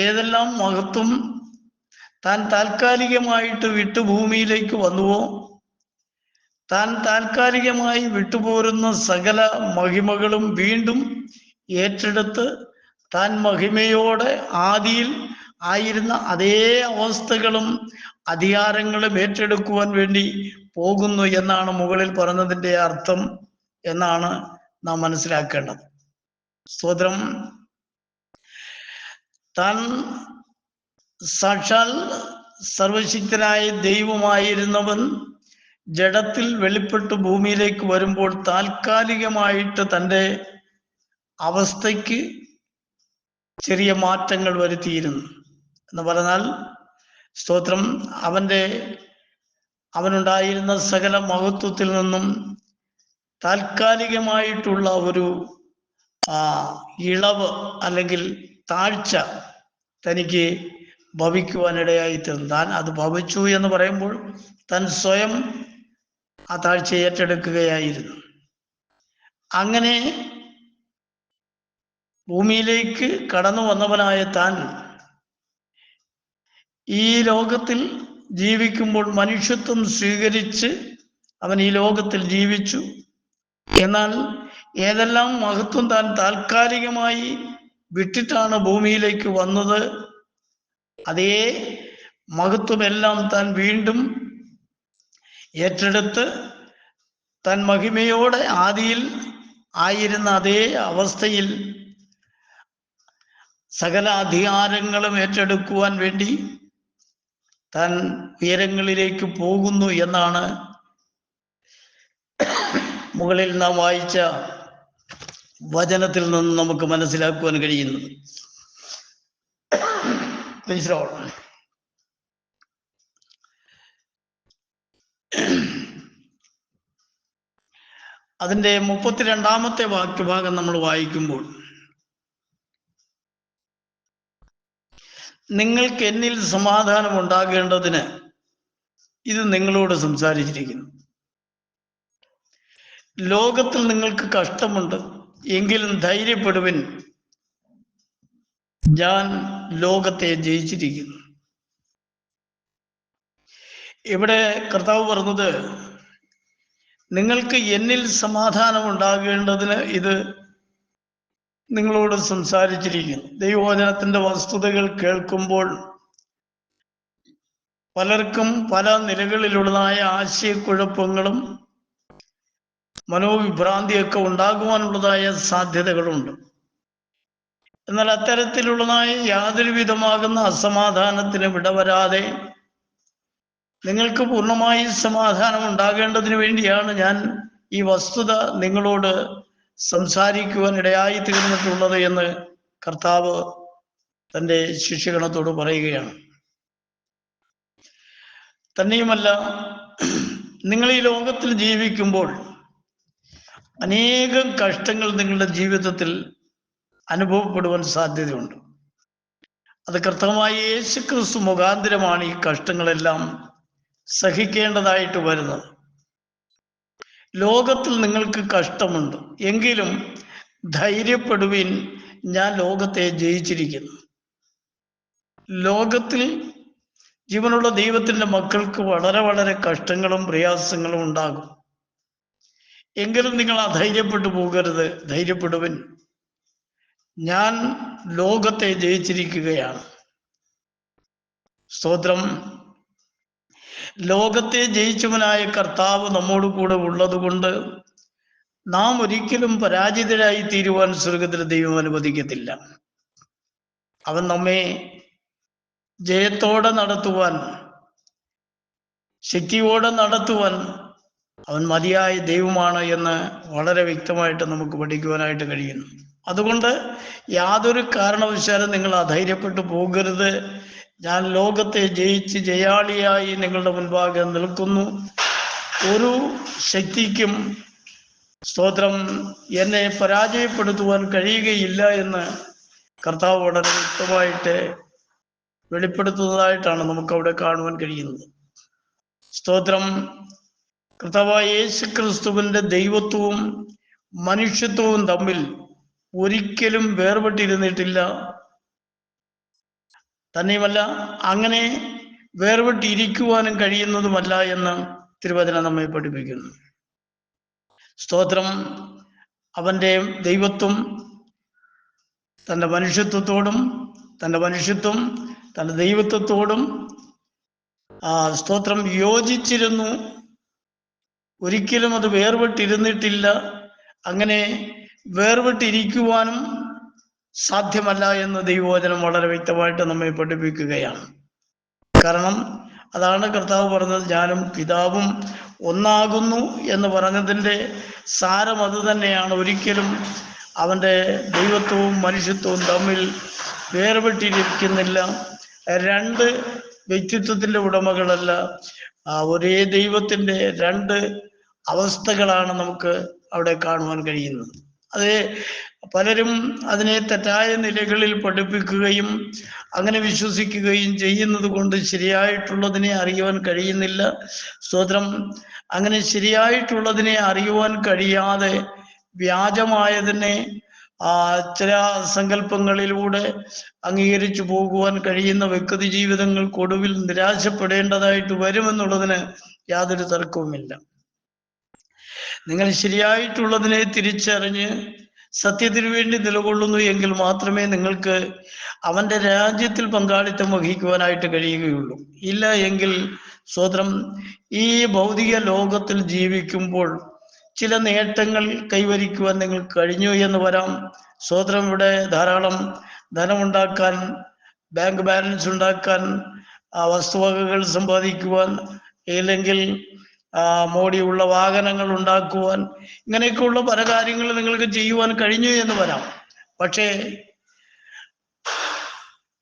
ഏതെല്ലാം മഹത്വം താൻ താൽക്കാലികമായിട്ട് വിട്ടുഭൂമിയിലേക്ക് വന്നുവോ, താൻ താൽക്കാലികമായി വിട്ടുപോരുന്ന സകല മഹിമകളും വീണ്ടും ഏറ്റെടുത്ത് താൻ മഹിമയോടെ ആദിയിൽ ആയിരുന്ന അതേ അവസ്ഥകളും അധികാരങ്ങളും ഏറ്റെടുക്കുവാൻ വേണ്ടി പോകുന്നു എന്നാണ് മുകളിൽ പറഞ്ഞതിൻ്റെ അർത്ഥം എന്നാണ് നാം മനസ്സിലാക്കേണ്ടത്. സ്തോത്രം. താൻ സാക്ഷാൽ സർവശക്തനായ ദൈവമായിരുന്നവൻ ജഡത്തിൽ വെളിപ്പെട്ട് ഭൂമിയിലേക്ക് വരുമ്പോൾ താൽക്കാലികമായിട്ട് തൻ്റെ അവസ്ഥയ്ക്ക് ചെറിയ മാറ്റങ്ങൾ വരുത്തിയിരുന്നു എന്ന് പറഞ്ഞാൽ, സ്തോത്രം, അവനുണ്ടായിരുന്ന സകല മഹത്വത്തിൽ നിന്നും താൽക്കാലികമായിട്ടുള്ള ഒരു ഇളവ് അല്ലെങ്കിൽ താഴ്ച തനിക്ക് ഭവിക്കുവാനിടയായി തീർന്നു. താൻ അത് ഭവിച്ചു എന്ന് പറയുമ്പോൾ താൻ സ്വയം ആ താഴ്ച ഏറ്റെടുക്കുകയായിരുന്നു. അങ്ങനെ ഭൂമിയിലേക്ക് കടന്നു വന്നവനായ താൻ ഈ ലോകത്തിൽ ജീവിക്കുമ്പോൾ മനുഷ്യത്വം സ്വീകരിച്ച് അവൻ ഈ ലോകത്തിൽ ജീവിച്ചു. എന്നാൽ ഏതെല്ലാം മഹത്വം താൻ താൽക്കാലികമായി വിട്ടിട്ടാണ് ഭൂമിയിലേക്ക് വന്നത്, അതേ മഹത്വമെല്ലാം താൻ വീണ്ടും ഏറ്റെടുത്ത് താൻ മഹിമയോടെ ആദിയിൽ ആയിരുന്ന അതേ അവസ്ഥയിൽ സകല അധികാരങ്ങളും ഏറ്റെടുക്കുവാൻ വേണ്ടി താൻ ഉയരങ്ങളിലേക്ക് പോകുന്നു എന്നാണ് മുകളിൽ നാം വായിച്ച വചനത്തിൽ നിന്ന് നമുക്ക് മനസ്സിലാക്കുവാൻ കഴിയുന്നത്. അതിൻ്റെ 32-ാമത്തെ വാക്യഭാഗം നമ്മൾ വായിക്കുമ്പോൾ, നിങ്ങൾക്ക് എന്നിൽ സമാധാനം ഉണ്ടാകേണ്ടതിന് ഇത് നിങ്ങളോട് സംസാരിച്ചിരിക്കുന്നു. ലോകത്തിൽ നിങ്ങൾക്ക് കഷ്ടമുണ്ട്, എങ്കിലും ധൈര്യപ്പെടുവിൻ, ഞാൻ ലോകത്തെ ജയിച്ചിരിക്കുന്നു. ഇവിടെ കർത്താവ് പറഞ്ഞത്, നിങ്ങൾക്ക് എന്നിൽ സമാധാനം ഉണ്ടാകേണ്ടതിന് ഇത് നിങ്ങളോട് സംസാരിച്ചിരിക്കുന്നു. ദൈവവചനത്തിന്റെ വസ്തുതകൾ കേൾക്കുമ്പോൾ പലർക്കും പല നിലകളിലുള്ളതായ ആശയക്കുഴപ്പങ്ങളും മനോവിഭ്രാന്തിയൊക്കെ ഉണ്ടാകുവാനുള്ളതായ സാധ്യതകളുണ്ട്. എന്നാൽ അത്തരത്തിലുള്ളതായ യാതൊരു വിധമാകുന്ന അസമാധാനത്തിന് വിടവരാതെ നിങ്ങൾക്ക് പൂർണ്ണമായി സമാധാനം ഉണ്ടാകേണ്ടതിന് വേണ്ടിയാണ് ഞാൻ ഈ വസ്തുത നിങ്ങളോട് സംസാരിക്കുവാൻ ഇടയായി തീർന്നിട്ടുള്ളത് എന്ന് കർത്താവ് തൻ്റെ ശിഷ്യഗണത്തോട് പറയുകയാണ്. തന്നെയുമല്ല, നിങ്ങൾ ഈ ലോകത്തിൽ ജീവിക്കുമ്പോൾ അനേകം കഷ്ടങ്ങൾ നിങ്ങളുടെ ജീവിതത്തിൽ അനുഭവപ്പെടുവാൻ സാധ്യതയുണ്ട്. അത് കർത്താവായ യേശുക്രിസ്തു മുഖാന്തരമാണ് ഈ കഷ്ടങ്ങളെല്ലാം സഹിക്കേണ്ടതായിട്ട് വരുന്നത്. ലോകത്തിൽ നിങ്ങൾക്ക് കഷ്ടമുണ്ട്, എങ്കിലും ധൈര്യപ്പെടുവിൻ, ഞാൻ ലോകത്തെ ജയിച്ചിരിക്കുന്നു. ലോകത്തിൽ ജീവനുള്ള ദൈവത്തിൻ്റെ മക്കൾക്ക് വളരെ വളരെ കഷ്ടങ്ങളും പ്രയാസങ്ങളും ഉണ്ടാകും. എങ്കിലും നിങ്ങൾ അധൈര്യപ്പെട്ടു പോകരുത്, ധൈര്യപ്പെടുവിൻ, ഞാൻ ലോകത്തെ ജയിച്ചിരിക്കുകയാണ്. സ്തോത്രം. ലോകത്തെ ജയിച്ചവനായ കർത്താവ് നമ്മോട് കൂടെ ഉള്ളത് കൊണ്ട് നാം ഒരിക്കലും പരാജിതരായി തീരുവാൻ സ്വർഗത്തിലെ ദൈവം അനുവദിക്കത്തില്ല. അവൻ നമ്മെ ജയത്തോടെ നടത്തുവാൻ, ശക്തിയോടെ നടത്തുവാൻ അവൻ മതിയായ ദൈവമാണ് എന്ന് വളരെ വ്യക്തമായിട്ട് നമുക്ക് പഠിക്കുവാനായിട്ട് കഴിയുന്നു. അതുകൊണ്ട് യാതൊരു കാരണവശാലും നിങ്ങൾ അധൈര്യപ്പെട്ടു പോകരുത്. ഞാൻ ലോകത്തെ ജയിച്ച് ജയാളിയായി നിങ്ങളുടെ മുൻപാകെ നിൽക്കുന്നു. ഒരു ശക്തിക്കും, സ്തോത്രം, എന്നെ പരാജയപ്പെടുത്തുവാൻ കഴിയുകയില്ല എന്ന് കർത്താവ് വളരെ വ്യക്തമായിട്ട് വെളിപ്പെടുത്തുന്നതായിട്ടാണ് നമുക്കവിടെ കാണുവാൻ കഴിയുന്നത്. സ്തോത്രം. കർത്താവായ യേശുക്രിസ്തുവിന്റെ ദൈവത്വവും മനുഷ്യത്വവും തമ്മിൽ ഒരിക്കലും വേർപെട്ടിരുന്നിട്ടില്ല. തന്നെയുമല്ല, അങ്ങനെ വേർപെട്ടിരിക്കുവാനും കഴിയുന്നതുമല്ല എന്ന് തിരുവചനം നമ്മെ പഠിപ്പിക്കുന്നു. സ്തോത്രം. അവന്റെ ദൈവത്വം തൻ്റെ മനുഷ്യത്വത്തോടും, തൻ്റെ മനുഷ്യത്വം തൻ്റെ ദൈവത്വത്തോടും സ്തോത്രം യോജിച്ചിരുന്നു. ഒരിക്കലും അത് വേർപെട്ടിരുന്നിട്ടില്ല. അങ്ങനെ വേർപെട്ടിരിക്കുവാനും സാധ്യമല്ല എന്ന് ദൈവവചനം വളരെ വ്യക്തമായിട്ട് നമ്മെ പഠിപ്പിക്കുകയാണ്. കാരണം അതാണ് കർത്താവ് പറഞ്ഞത്, ഞാനും പിതാവും ഒന്നാകുന്നു എന്ന് പറഞ്ഞതിൻ്റെ സാരം അത് തന്നെയാണ്. ഒരിക്കലും അവൻ്റെ ദൈവത്വവും മനുഷ്യത്വവും തമ്മിൽ വേർപെട്ടിരിക്കുന്നില്ല. രണ്ട് വ്യക്തിത്വത്തിൻ്റെ ഉടമകളല്ല, ഒരേ ദൈവത്തിൻ്റെ രണ്ട് അവസ്ഥകളാണ് നമുക്ക് അവിടെ കാണുവാൻ കഴിയുന്നത്. അത് പലരും അതിനെ തെറ്റായ നിലകളിൽ പഠിപ്പിക്കുകയും അങ്ങനെ വിശ്വസിക്കുകയും ചെയ്യുന്നത് കൊണ്ട് ശരിയായിട്ടുള്ളതിനെ അറിയുവാൻ കഴിയുന്നില്ല. സ്തോത്രം. അങ്ങനെ ശരിയായിട്ടുള്ളതിനെ അറിയുവാൻ കഴിയാതെ വ്യാജമായതിനെ ചില സങ്കല്പങ്ങളിലൂടെ അംഗീകരിച്ചു പോകുവാൻ കഴിയുന്ന വ്യക്തി ജീവിതങ്ങൾക്കൊടുവിൽ നിരാശപ്പെടേണ്ടതായിട്ട് വരുമെന്നുള്ളതിന് യാതൊരു തർക്കവുമില്ല. നിങ്ങൾ ശരിയായിട്ടുള്ളതിനെ തിരിച്ചറിഞ്ഞ് സത്യത്തിനു വേണ്ടി നിലകൊള്ളുന്നു എങ്കിൽ മാത്രമേ നിങ്ങൾക്ക് അവന്റെ രാജ്യത്തിൽ പങ്കാളിത്തം വഹിക്കുവാനായിട്ട് കഴിയുകയുള്ളൂ. ഇല്ല എങ്കിൽ സ്വതന്ത്രം ഈ ഭൗതിക ലോകത്തിൽ ജീവിക്കുമ്പോൾ ചില നേട്ടങ്ങൾ കൈവരിക്കുവാൻ നിങ്ങൾക്ക് കഴിഞ്ഞു എന്ന് വരാം. സ്വതന്ത്രം ഇവിടെ ധാരാളം ധനമുണ്ടാക്കാൻ, ബാങ്ക് ബാലൻസ് ഉണ്ടാക്കാൻ, വസ്തുവകകൾ സമ്പാദിക്കുവാൻ, ഇല്ലെങ്കിൽ മോടിയുള്ള വാഹനങ്ങൾ ഉണ്ടാക്കുവാൻ, ഇങ്ങനെയൊക്കെയുള്ള പല കാര്യങ്ങൾ നിങ്ങൾക്ക് ചെയ്യുവാൻ കഴിഞ്ഞു എന്ന് വരാം. പക്ഷേ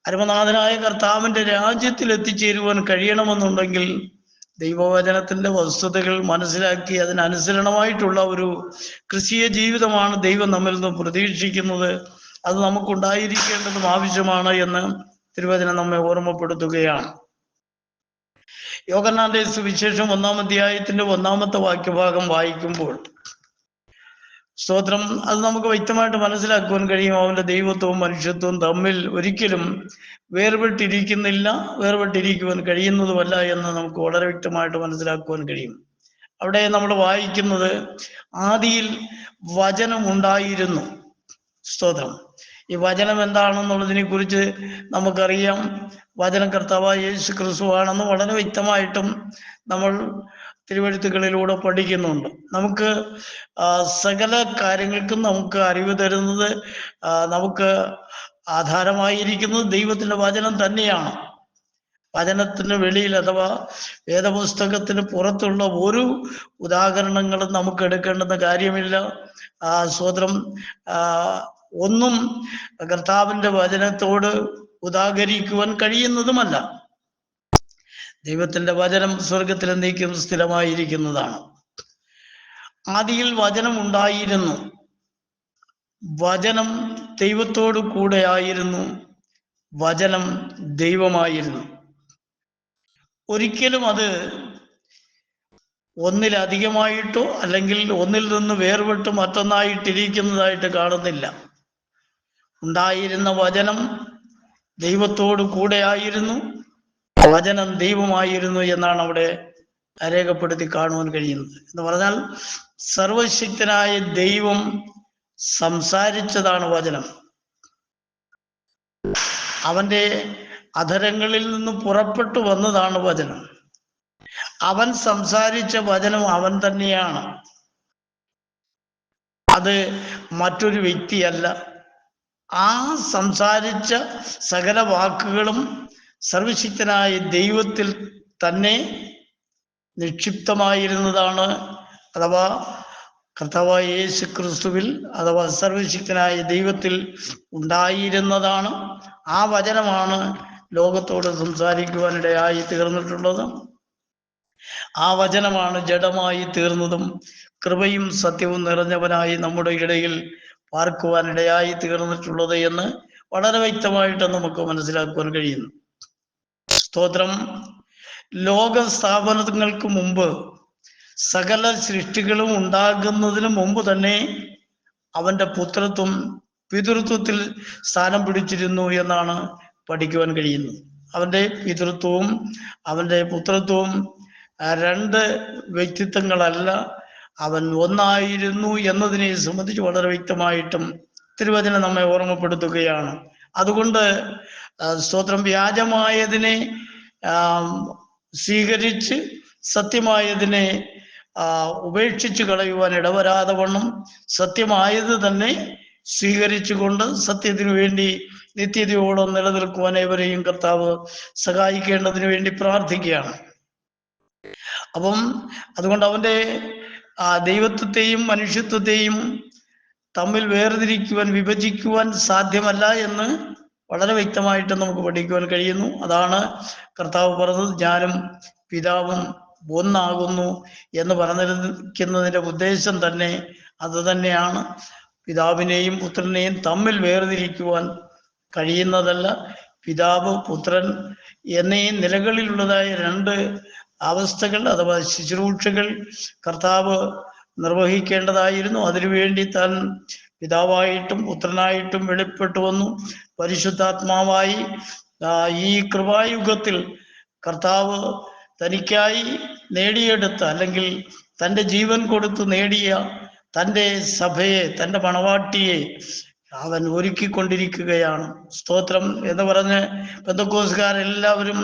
പരമനാഥനായ കർത്താവിന്റെ രാജ്യത്തിൽ എത്തിച്ചേരുവാൻ കഴിയണമെന്നുണ്ടെങ്കിൽ ദൈവവചനത്തിന്റെ വസ്തുതകൾ മനസ്സിലാക്കി അതിനനുസരണമായിട്ടുള്ള ഒരു ക്രിസ്തീയ ജീവിതമാണ് ദൈവം നമ്മിൽ നിന്ന് പ്രതീക്ഷിക്കുന്നത്. അത് നമുക്കുണ്ടായിരിക്കേണ്ടതും ആവശ്യമാണ് എന്ന് തിരുവചനം നമ്മെ ഓർമ്മപ്പെടുത്തുകയാണ്. യോഹന്നാന്റെ സുവിശേഷം 1-ാം അധ്യായത്തിന്റെ 1-ാമത്തെ വാക്യഭാഗം വായിക്കുമ്പോൾ സ്തോത്രം. അത് നമുക്ക് വ്യക്തമായിട്ട് മനസ്സിലാക്കുവാൻ കഴിയും. അവന്റെ ദൈവത്വവും മനുഷ്യത്വവും തമ്മിൽ ഒരിക്കലും വേർപെട്ടിരിക്കുവാൻ കഴിയുന്നതുമല്ല എന്ന് നമുക്ക് വളരെ വ്യക്തമായിട്ട് മനസ്സിലാക്കുവാൻ കഴിയും. അവിടെ നമ്മൾ വായിക്കുന്നത് ആദിയിൽ വചനം ഉണ്ടായിരുന്നു. സ്തോത്രം. ഈ വചനം എന്താണെന്നുള്ളതിനെ കുറിച്ച് നമുക്കറിയാം. വചനം കർത്താവായ യേശു ക്രിസ്തുവാണെന്ന് വളരെ വ്യക്തമായിട്ടും നമ്മൾ തിരുവെഴുത്തുകളിലൂടെ പഠിക്കുന്നുണ്ട്. നമുക്ക് സകല കാര്യങ്ങൾക്കും നമുക്ക് അറിവ് തരുന്നത്, നമുക്ക് ആധാരമായിരിക്കുന്നത് ദൈവത്തിന്റെ വചനം തന്നെയാണ്. വചനത്തിന് വെളിയിൽ അഥവാ വേദപുസ്തകത്തിന് പുറത്തുള്ള ഒരു ഉദാഹരണങ്ങളും നമുക്ക് എടുക്കേണ്ടുന്ന കാര്യമില്ല. സ്തോത്രം. ഒന്നും കർത്താവിന്റെ വചനത്തോട് ഉദാഹരിക്കുവാൻ കഴിയുന്നതുമല്ല. ദൈവത്തിന്റെ വചനം സ്വർഗത്തിൽ എന്നേക്കും സ്ഥിരമായിരിക്കുന്നതാണ്. ആദിയിൽ വചനം ഉണ്ടായിരുന്നു. വചനം ദൈവത്തോടു കൂടെ ആയിരുന്നു. വചനം ദൈവമായിരുന്നു. ഒരിക്കലും അത് ഒന്നിലധികമായിട്ടോ അല്ലെങ്കിൽ ഒന്നിൽ നിന്ന് വേർപെട്ട് മറ്റൊന്നായിട്ടിരിക്കുന്നതായിട്ട് കാണുന്നില്ല. ഉണ്ടായിരുന്ന വചനം ദൈവത്തോടു കൂടെ ആയിരുന്നു. വചനം ദൈവമായിരുന്നു എന്നാണ് അവിടെ രേഖപ്പെടുത്തി കാണുവാൻ കഴിയുന്നത്. എന്ന് പറഞ്ഞാൽ സർവശക്തനായ ദൈവം സംസാരിച്ചതാണ് വചനം. അവന്റെ അധരങ്ങളിൽ നിന്ന് പുറപ്പെട്ടു വന്നതാണ് വചനം. അവൻ സംസാരിച്ച വചനം അവൻ തന്നെയാണ്. അത് മറ്റൊരു വ്യക്തിയല്ല. ആ സംസാരിച്ച സകല വാക്കുകളും സർവശക്തനായ ദൈവത്തിൽ തന്നെ നിക്ഷിപ്തമായിരുന്നതാണ്. അഥവാ കർത്താവായ യേശു ക്രിസ്തുവിൽ അഥവാ സർവശക്തനായ ദൈവത്തിൽ ഉണ്ടായിരുന്നതാണ്. ആ വചനമാണ് ലോകത്തോട് സംസാരിക്കുവാനിടയായി തീർന്നിട്ടുള്ളത്. ആ വചനമാണ് ജഡമായി തീർന്നതും കൃപയും സത്യവും നിറഞ്ഞവനായി നമ്മുടെ ഇടയിൽ പാർക്കുവാനിടയായി തീർന്നിട്ടുള്ളത് എന്ന് വളരെ വ്യക്തമായിട്ട് നമുക്ക് മനസ്സിലാക്കുവാൻ കഴിയുന്നു. സ്തോത്രം. ലോക സ്ഥാപനങ്ങൾക്ക് മുമ്പ് സകല സൃഷ്ടികളും ഉണ്ടാകുന്നതിന് മുമ്പ് തന്നെ അവന്റെ പുത്രത്വം പിതൃത്വത്തിൽ സ്ഥാനം പിടിച്ചിരുന്നു എന്നാണ് പഠിക്കുവാൻ കഴിയുന്നത്. അവന്റെ പിതൃത്വവും അവന്റെ പുത്രത്വവും രണ്ട് വ്യക്തിത്വങ്ങളല്ല, അവൻ ഒന്നായിരുന്നു എന്നതിനെ സംബന്ധിച്ച് വളരെ വ്യക്തമായിട്ടും തിരുവചനം നമ്മെ ഓർമ്മപ്പെടുത്തുകയാണ്. അതുകൊണ്ട് സ്തോത്രം, വ്യാജമായതിനെ സ്വീകരിച്ച് സത്യമായതിനെ ഉപേക്ഷിച്ച് കളയുവാൻ ഇടവരാതെ വണ്ണം സത്യമായത് തന്നെ സ്വീകരിച്ചുകൊണ്ട് സത്യത്തിനു വേണ്ടി നിത്യതയോളം നിലനിൽക്കുവാൻ ഏവരെയും കർത്താവ് സഹായിക്കേണ്ടതിന് വേണ്ടി പ്രാർത്ഥിക്കുകയാണ്. അപ്പം അതുകൊണ്ട് അവന്റെ ദൈവത്വത്തെയും മനുഷ്യത്വത്തെയും തമ്മിൽ വേർതിരിക്കുവാൻ, വിഭജിക്കുവാൻ സാധ്യമല്ല എന്ന് വളരെ വ്യക്തമായിട്ട് നമുക്ക് പഠിക്കുവാൻ കഴിയുന്നു. അതാണ് കർത്താവ് പറഞ്ഞത്, ഞാനും പിതാവും ഒന്നാകുന്നു എന്ന് പറഞ്ഞിരിക്കുന്നതിൻ്റെ ഉദ്ദേശം തന്നെ അത് തന്നെയാണ്. പിതാവിനെയും പുത്രനെയും തമ്മിൽ വേർതിരിക്കുവാൻ കഴിയുന്നതല്ല. പിതാവ് പുത്രൻ എന്നീ നിലകളിലുള്ളതായ രണ്ട് അവസ്ഥകൾ അഥവാ ശുശ്രൂഷകൾ കർത്താവ് നിർവഹിക്കേണ്ടതായിരുന്നു. അതിനുവേണ്ടി താൻ പിതാവായിട്ടും പുത്രനായിട്ടും വെളിപ്പെട്ടു വന്നു. പരിശുദ്ധാത്മാവായി ഈ കൃപായുഗത്തിൽ കർത്താവ് തനിക്കായി നേടിയെടുത്ത അല്ലെങ്കിൽ തൻ്റെ ജീവൻ കൊടുത്ത് നേടിയ തൻ്റെ സഭയെ, തൻ്റെ മണവാട്ടിയെ അവൻ ഒരുക്കിക്കൊണ്ടിരിക്കുകയാണ്. സ്തോത്രം എന്ന് പറഞ്ഞ് പെന്തക്കോസ്തുകാരെല്ലാവരും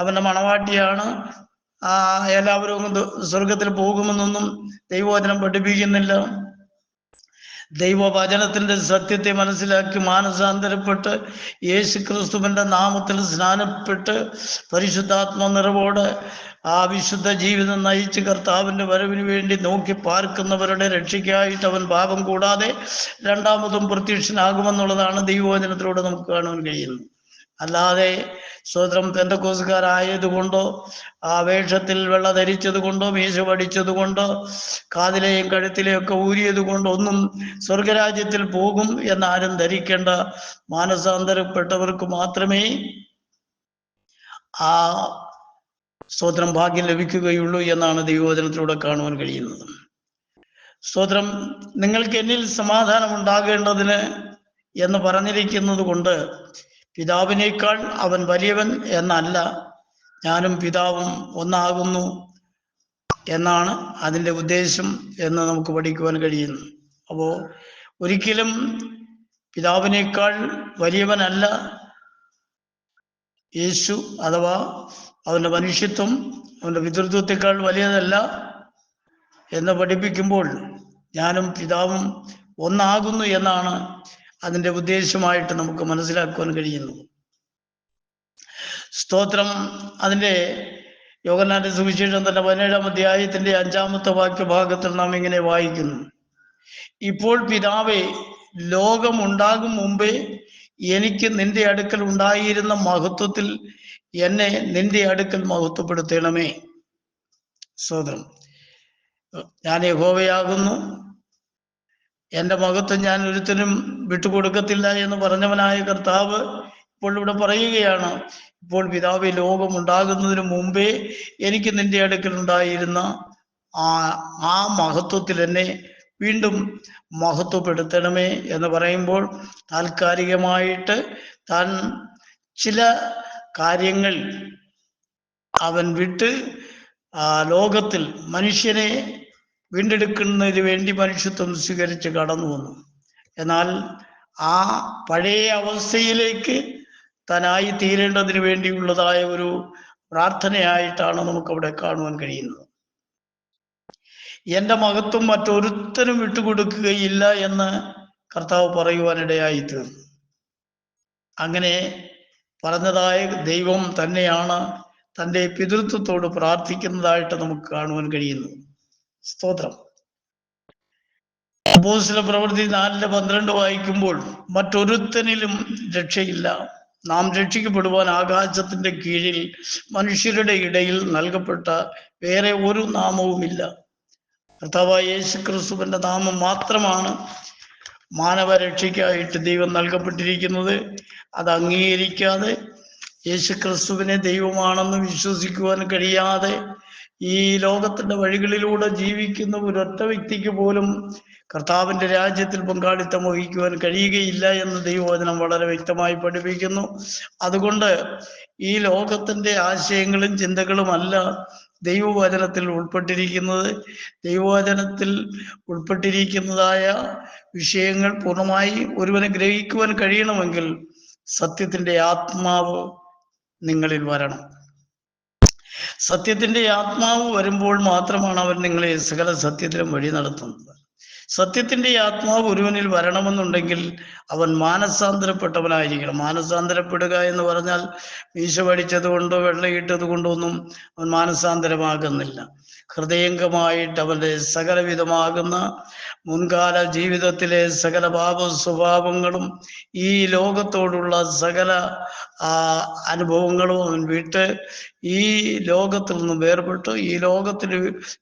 അവൻ്റെ മണവാട്ടിയാണ്, എല്ലാവരും സ്വർഗത്തിൽ പോകുമെന്നൊന്നും ദൈവവചനം പഠിപ്പിക്കുന്നില്ല. ദൈവവചനത്തിന്റെ സത്യത്തെ മനസ്സിലാക്കി മാനസാന്തരപ്പെട്ട് യേശു ക്രിസ്തുവിന്റെ നാമത്തിൽ സ്നാനപ്പെട്ട് പരിശുദ്ധാത്മ നിറവോടെ ആ വിശുദ്ധ ജീവിതം നയിച്ച് കർത്താവിന്റെ വരവിന് വേണ്ടി നോക്കി പാർക്കുന്നവരുടെ രക്ഷയ്ക്കായിട്ട് അവൻ പാപം കൂടാതെ രണ്ടാമതും പ്രത്യക്ഷനാകുമെന്നുള്ളതാണ് ദൈവവചനത്തിലൂടെ നമുക്ക് കാണാൻ കഴിയുന്നത്. അല്ലാതെ സ്വതന്ത്രം പെന്തക്കോസ്തുകാരായതുകൊണ്ടോ ആ വേഷത്തിൽ വെള്ള ധരിച്ചത് കൊണ്ടോ മീശ പഠിച്ചത് കൊണ്ടോ കാതിലെയും കഴുത്തിലെയും ഒക്കെ ഊരിയത് കൊണ്ടോ ഒന്നും സ്വർഗരാജ്യത്തിൽ പോകും എന്നാരും ധരിക്കേണ്ട. മാനസാന്തരപ്പെട്ടവർക്ക് മാത്രമേ ആ സ്തോത്രം ഭാഗ്യം ലഭിക്കുകയുള്ളൂ എന്നാണ് ദൈവവചനത്തിലൂടെ കാണുവാൻ കഴിയുന്നത്. സ്തോത്രം. നിങ്ങൾക്ക് എന്നിൽ സമാധാനം ഉണ്ടാകേണ്ടതിന് എന്ന് പറഞ്ഞിരിക്കുന്നത് കൊണ്ട് പിതാവിനേക്കാൾ അവൻ വലിയവൻ എന്നല്ല, ഞാനും പിതാവും ഒന്നാകുന്നു എന്നാണ് അതിൻ്റെ ഉദ്ദേശം എന്ന് നമുക്ക് പഠിക്കുവാൻ കഴിയുന്നു. അപ്പോൾ ഒരിക്കലും പിതാവിനേക്കാൾ വലിയവനല്ല യേശു, അഥവാ അവൻ്റെ മനുഷ്യത്വം അവൻ്റെ പിതൃത്വത്തെക്കാൾ വലിയതല്ല എന്ന് പഠിപ്പിക്കുമ്പോൾ ഞാനും പിതാവും ഒന്നാകുന്നു എന്നാണ് അതിൻ്റെ ഉദ്ദേശമായിട്ട് നമുക്ക് മനസ്സിലാക്കുവാൻ കഴിയുന്നു. സ്തോത്രം. അതിൻ്റെ യോഹന്നാന്റെ സുവിശേഷം തന്നെ 17-ാം അധ്യായത്തിൻ്റെ 5-ാമത്തെ വാക്യഭാഗത്തിൽ നാം ഇങ്ങനെ വായിക്കുന്നു: ഇപ്പോൾ പിതാവേ, ലോകമുണ്ടാകും മുമ്പേ എനിക്ക് നിന്റെ അടുക്കൽ ഉണ്ടായിരുന്ന മഹത്വത്തിൽ എന്നെ നിന്റെ അടുക്കൽ മഹത്വപ്പെടുത്തണമേ. സ്തോത്രം. ഞാൻ യഹോവയാകുന്നു, എൻ്റെ മഹത്വം ഞാൻ ഒരുത്തനും വിട്ടുകൊടുക്കത്തില്ല എന്ന് പറഞ്ഞവനായ കർത്താവ് ഇപ്പോൾ ഇവിടെ പറയുകയാണ്, ഇപ്പോൾ പിതാവേ, ലോകം ഉണ്ടാകുന്നതിന് മുമ്പേ എനിക്ക് നിന്റെ അടുക്കൽ ഉണ്ടായിരുന്ന ആ മഹത്വത്തിൽ എന്നെ വീണ്ടും മഹത്വപ്പെടുത്തണമേ എന്ന് പറയുമ്പോൾ താൽക്കാലികമായിട്ട് താൻ ചില കാര്യങ്ങൾ അവൻ വിട്ട് ലോകത്തിൽ മനുഷ്യനെ വീണ്ടെടുക്കുന്നതിന് വേണ്ടി മനുഷ്യത്വം സ്വീകരിച്ച് കടന്നു വന്നു. എന്നാൽ ആ പഴയ അവസ്ഥയിലേക്ക് താനായി തീരേണ്ടതിന് വേണ്ടിയുള്ളതായ ഒരു പ്രാർത്ഥനയായിട്ടാണ് നമുക്കവിടെ കാണുവാൻ കഴിയുന്നത്. എൻ്റെ മഹത്വം മറ്റൊരുത്തരും വിട്ടുകൊടുക്കുകയില്ല എന്ന് കർത്താവ് പറയുവാനിടയായി തീർന്നു. അങ്ങനെ പറഞ്ഞതായ ദൈവം തന്നെയാണ് തൻ്റെ പിതൃത്വത്തോട് പ്രാർത്ഥിക്കുന്നതായിട്ട് നമുക്ക് കാണുവാൻ കഴിയുന്നു. സ്തോത്രം. അപ്പോസ്തല പ്രവൃത്തി 4:12 വായിക്കുമ്പോൾ മറ്റൊരുത്തനിലും രക്ഷയില്ല, നാം രക്ഷിക്കപ്പെടുവാൻ ആകാശത്തിന്റെ കീഴിൽ മനുഷ്യരുടെ ഇടയിൽ നൽകപ്പെട്ട വേറെ ഒരു നാമവുമില്ല. കർത്താവായ യേശു ക്രിസ്തുവിന്റെ നാമം മാത്രമാണ് മാനവരക്ഷയ്ക്കായിട്ട് ദൈവം നൽകപ്പെട്ടിരിക്കുന്നത്. അത് അംഗീകരിക്കാതെ യേശു ക്രിസ്തുവിനെ ദൈവമാണെന്ന് വിശ്വസിക്കുവാൻ കഴിയാതെ ഈ ലോകത്തിന്റെ വഴികളിലൂടെ ജീവിക്കുന്ന ഒരൊറ്റ വ്യക്തിക്ക് പോലും കർത്താവിന്റെ രാജ്യത്തിൽ പങ്കാളിത്തം വഹിക്കുവാൻ കഴിയുകയില്ല എന്ന് ദൈവവചനം വളരെ വ്യക്തമായി പഠിപ്പിക്കുന്നു. അതുകൊണ്ട് ഈ ലോകത്തിന്റെ ആശയങ്ങളും ചിന്തകളുമല്ല ദൈവവചനത്തിൽ ഉൾപ്പെട്ടിരിക്കുന്നത്. ദൈവവചനത്തിൽ ഉൾപ്പെട്ടിരിക്കുന്നതായ വിഷയങ്ങൾ പൂർണ്ണമായി ഒരുവനെ ഗ്രഹിക്കുവാൻ കഴിയണമെങ്കിൽ സത്യത്തിന്റെ ആത്മാവ് നിങ്ങളിൽ വരണം. സത്യത്തിന്റെ ആത്മാവ് വരുമ്പോൾ മാത്രമാണ് അവൻ നിങ്ങളെ സകല സത്യത്തിലും വഴി നടത്തുന്നത്. സത്യത്തിന്റെ ആത്മാവ് ഒരുവനിൽ വരണമെന്നുണ്ടെങ്കിൽ അവൻ മാനസാന്തരപ്പെട്ടവനായിരിക്കണം. മാനസാന്തരപ്പെടുക എന്ന് പറഞ്ഞാൽ മീശ പഠിച്ചത് കൊണ്ടോ വെള്ളയിട്ടത് കൊണ്ടോ ഒന്നും അവൻ മാനസാന്തരമാകുന്നില്ല. ഹൃദയംഗമായിട്ട് അവൻ്റെ സകലവിധമാകുന്ന മുൻകാല ജീവിതത്തിലെ സകല പാപ സ്വഭാവങ്ങളും ഈ ലോകത്തോടുള്ള സകല അനുഭവങ്ങളും അവൻ വിട്ട് ഈ ലോകത്തിൽ നിന്നും വേർപെട്ട് ഈ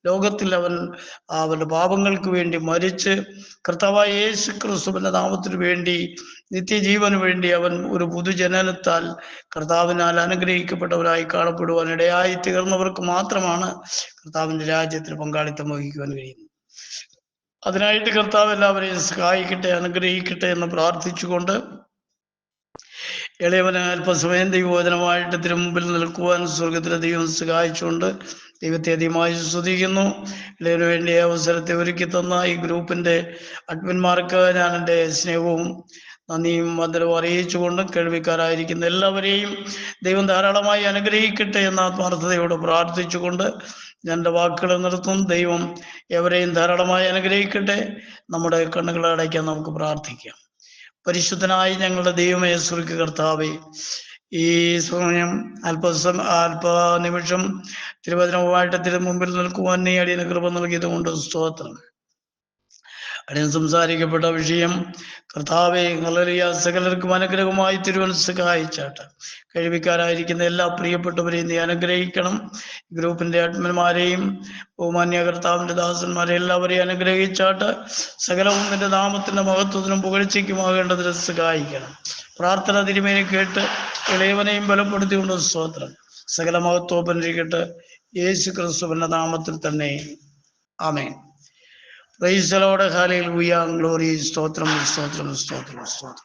ലോകത്തിൽ അവൻ്റെ പാപങ്ങൾക്ക് വേണ്ടി മരിച്ച് കർത്താവായ യേശു ക്രിസ്തുവിന്റെ നാമത്തിന് വേണ്ടി നിത്യജീവന് വേണ്ടി അവൻ ഒരു പുതുജനനത്താൽ കർത്താവിനാൽ അനുഗ്രഹിക്കപ്പെട്ടവരായി കാണപ്പെടുവാൻ ഇടയായി തീർന്നവർക്ക് മാത്രമാണ് കർത്താവിന്റെ രാജ്യത്തിൽ പങ്കാളിത്തം വഹിക്കുവാൻ കഴിയുന്നത്. അതിനായിട്ട് കർത്താവ് എല്ലാവരെയും സഹായിക്കട്ടെ, അനുഗ്രഹിക്കട്ടെ എന്ന് പ്രാർത്ഥിച്ചുകൊണ്ട് എളിയവന് അല്പസമയം ദൈവവചനമായിട്ട് തിരുമുമ്പിൽ നിൽക്കുവാൻ സ്വർഗത്തിലെ ദൈവം സഹായിച്ചുകൊണ്ട് ദൈവത്തെ അധികമായി സ്തുതിക്കുന്നു. ഇളയവന് വേണ്ടി അവസരത്തെ ഒരുക്കി തന്ന ഈ ഗ്രൂപ്പിന്റെ അഡ്മിന്മാർക്ക് ഞാൻ എൻ്റെ സ്നേഹവും നന്ദിയും വന്ദനവും അറിയിച്ചുകൊണ്ട് കേൾവിക്കാരായിരിക്കുന്ന എല്ലാവരെയും ദൈവം ധാരാളമായി അനുഗ്രഹിക്കട്ടെ എന്ന ആത്മാർത്ഥതയോട് പ്രാർത്ഥിച്ചുകൊണ്ട് ഞാൻ എൻ്റെ വാക്കുകൾ നിർത്തുന്നു. ദൈവം എവരെയും ധാരാളമായി അനുഗ്രഹിക്കട്ടെ. നമ്മുടെ കണ്ണുകളെ അടയ്ക്കാൻ നമുക്ക് പ്രാർത്ഥിക്കാം. പരിശുദ്ധനായി ഞങ്ങളുടെ ദൈവമേ, സ്വർഗ്ഗ കർത്താവേ, ഈ സമയം അല്പനിമിഷം തിരുവചനവുമായിട്ട് തിരുമുമ്പിൽ നിൽക്കുവാൻ നീ അടിയന് കൃപ നൽകിയത് കൊണ്ട് സ്തോത്രം. അടിയൻ സംസാരിക്കപ്പെട്ട വിഷയം കർത്താവെ ഹല്ലേലൂയ സകലർക്കും അനുഗ്രഹമായി തിരുവൻ സഹായിച്ചാട്ട്. കഴിവിക്കാരായിരിക്കുന്ന എല്ലാ പ്രിയപ്പെട്ടവരെയും നീ അനുഗ്രഹിക്കണം. ഗ്രൂപ്പിന്റെ അഡ്മിന്മാരെയും ബഹുമാന്യ കർത്താവിന്റെ ദാസന്മാരെ എല്ലാവരെയും അനുഗ്രഹിച്ചാട്ട് സകലവും നിന്റെ നാമത്തിന്റെ മഹത്വത്തിനും പുകഴ്ചയ്ക്കുമാകേണ്ടതിന് സഹായിക്കണം. പ്രാർത്ഥന തിരുമേനി കേട്ട് ഇളയവനെയും ബലപ്പെടുത്തിക്കൊണ്ട് സ്തോത്രം. സകല മഹത്വം ഇരിക്കട്ടെ യേശു ക്രിസ്തുവിന്റെ നാമത്തിൽ തന്നെ. ആമേൻ. Praise the lord, hallelujah, glory, സ്തോത്രം സ്തോത്രം സ്തോത്രം സ്തോത്രം.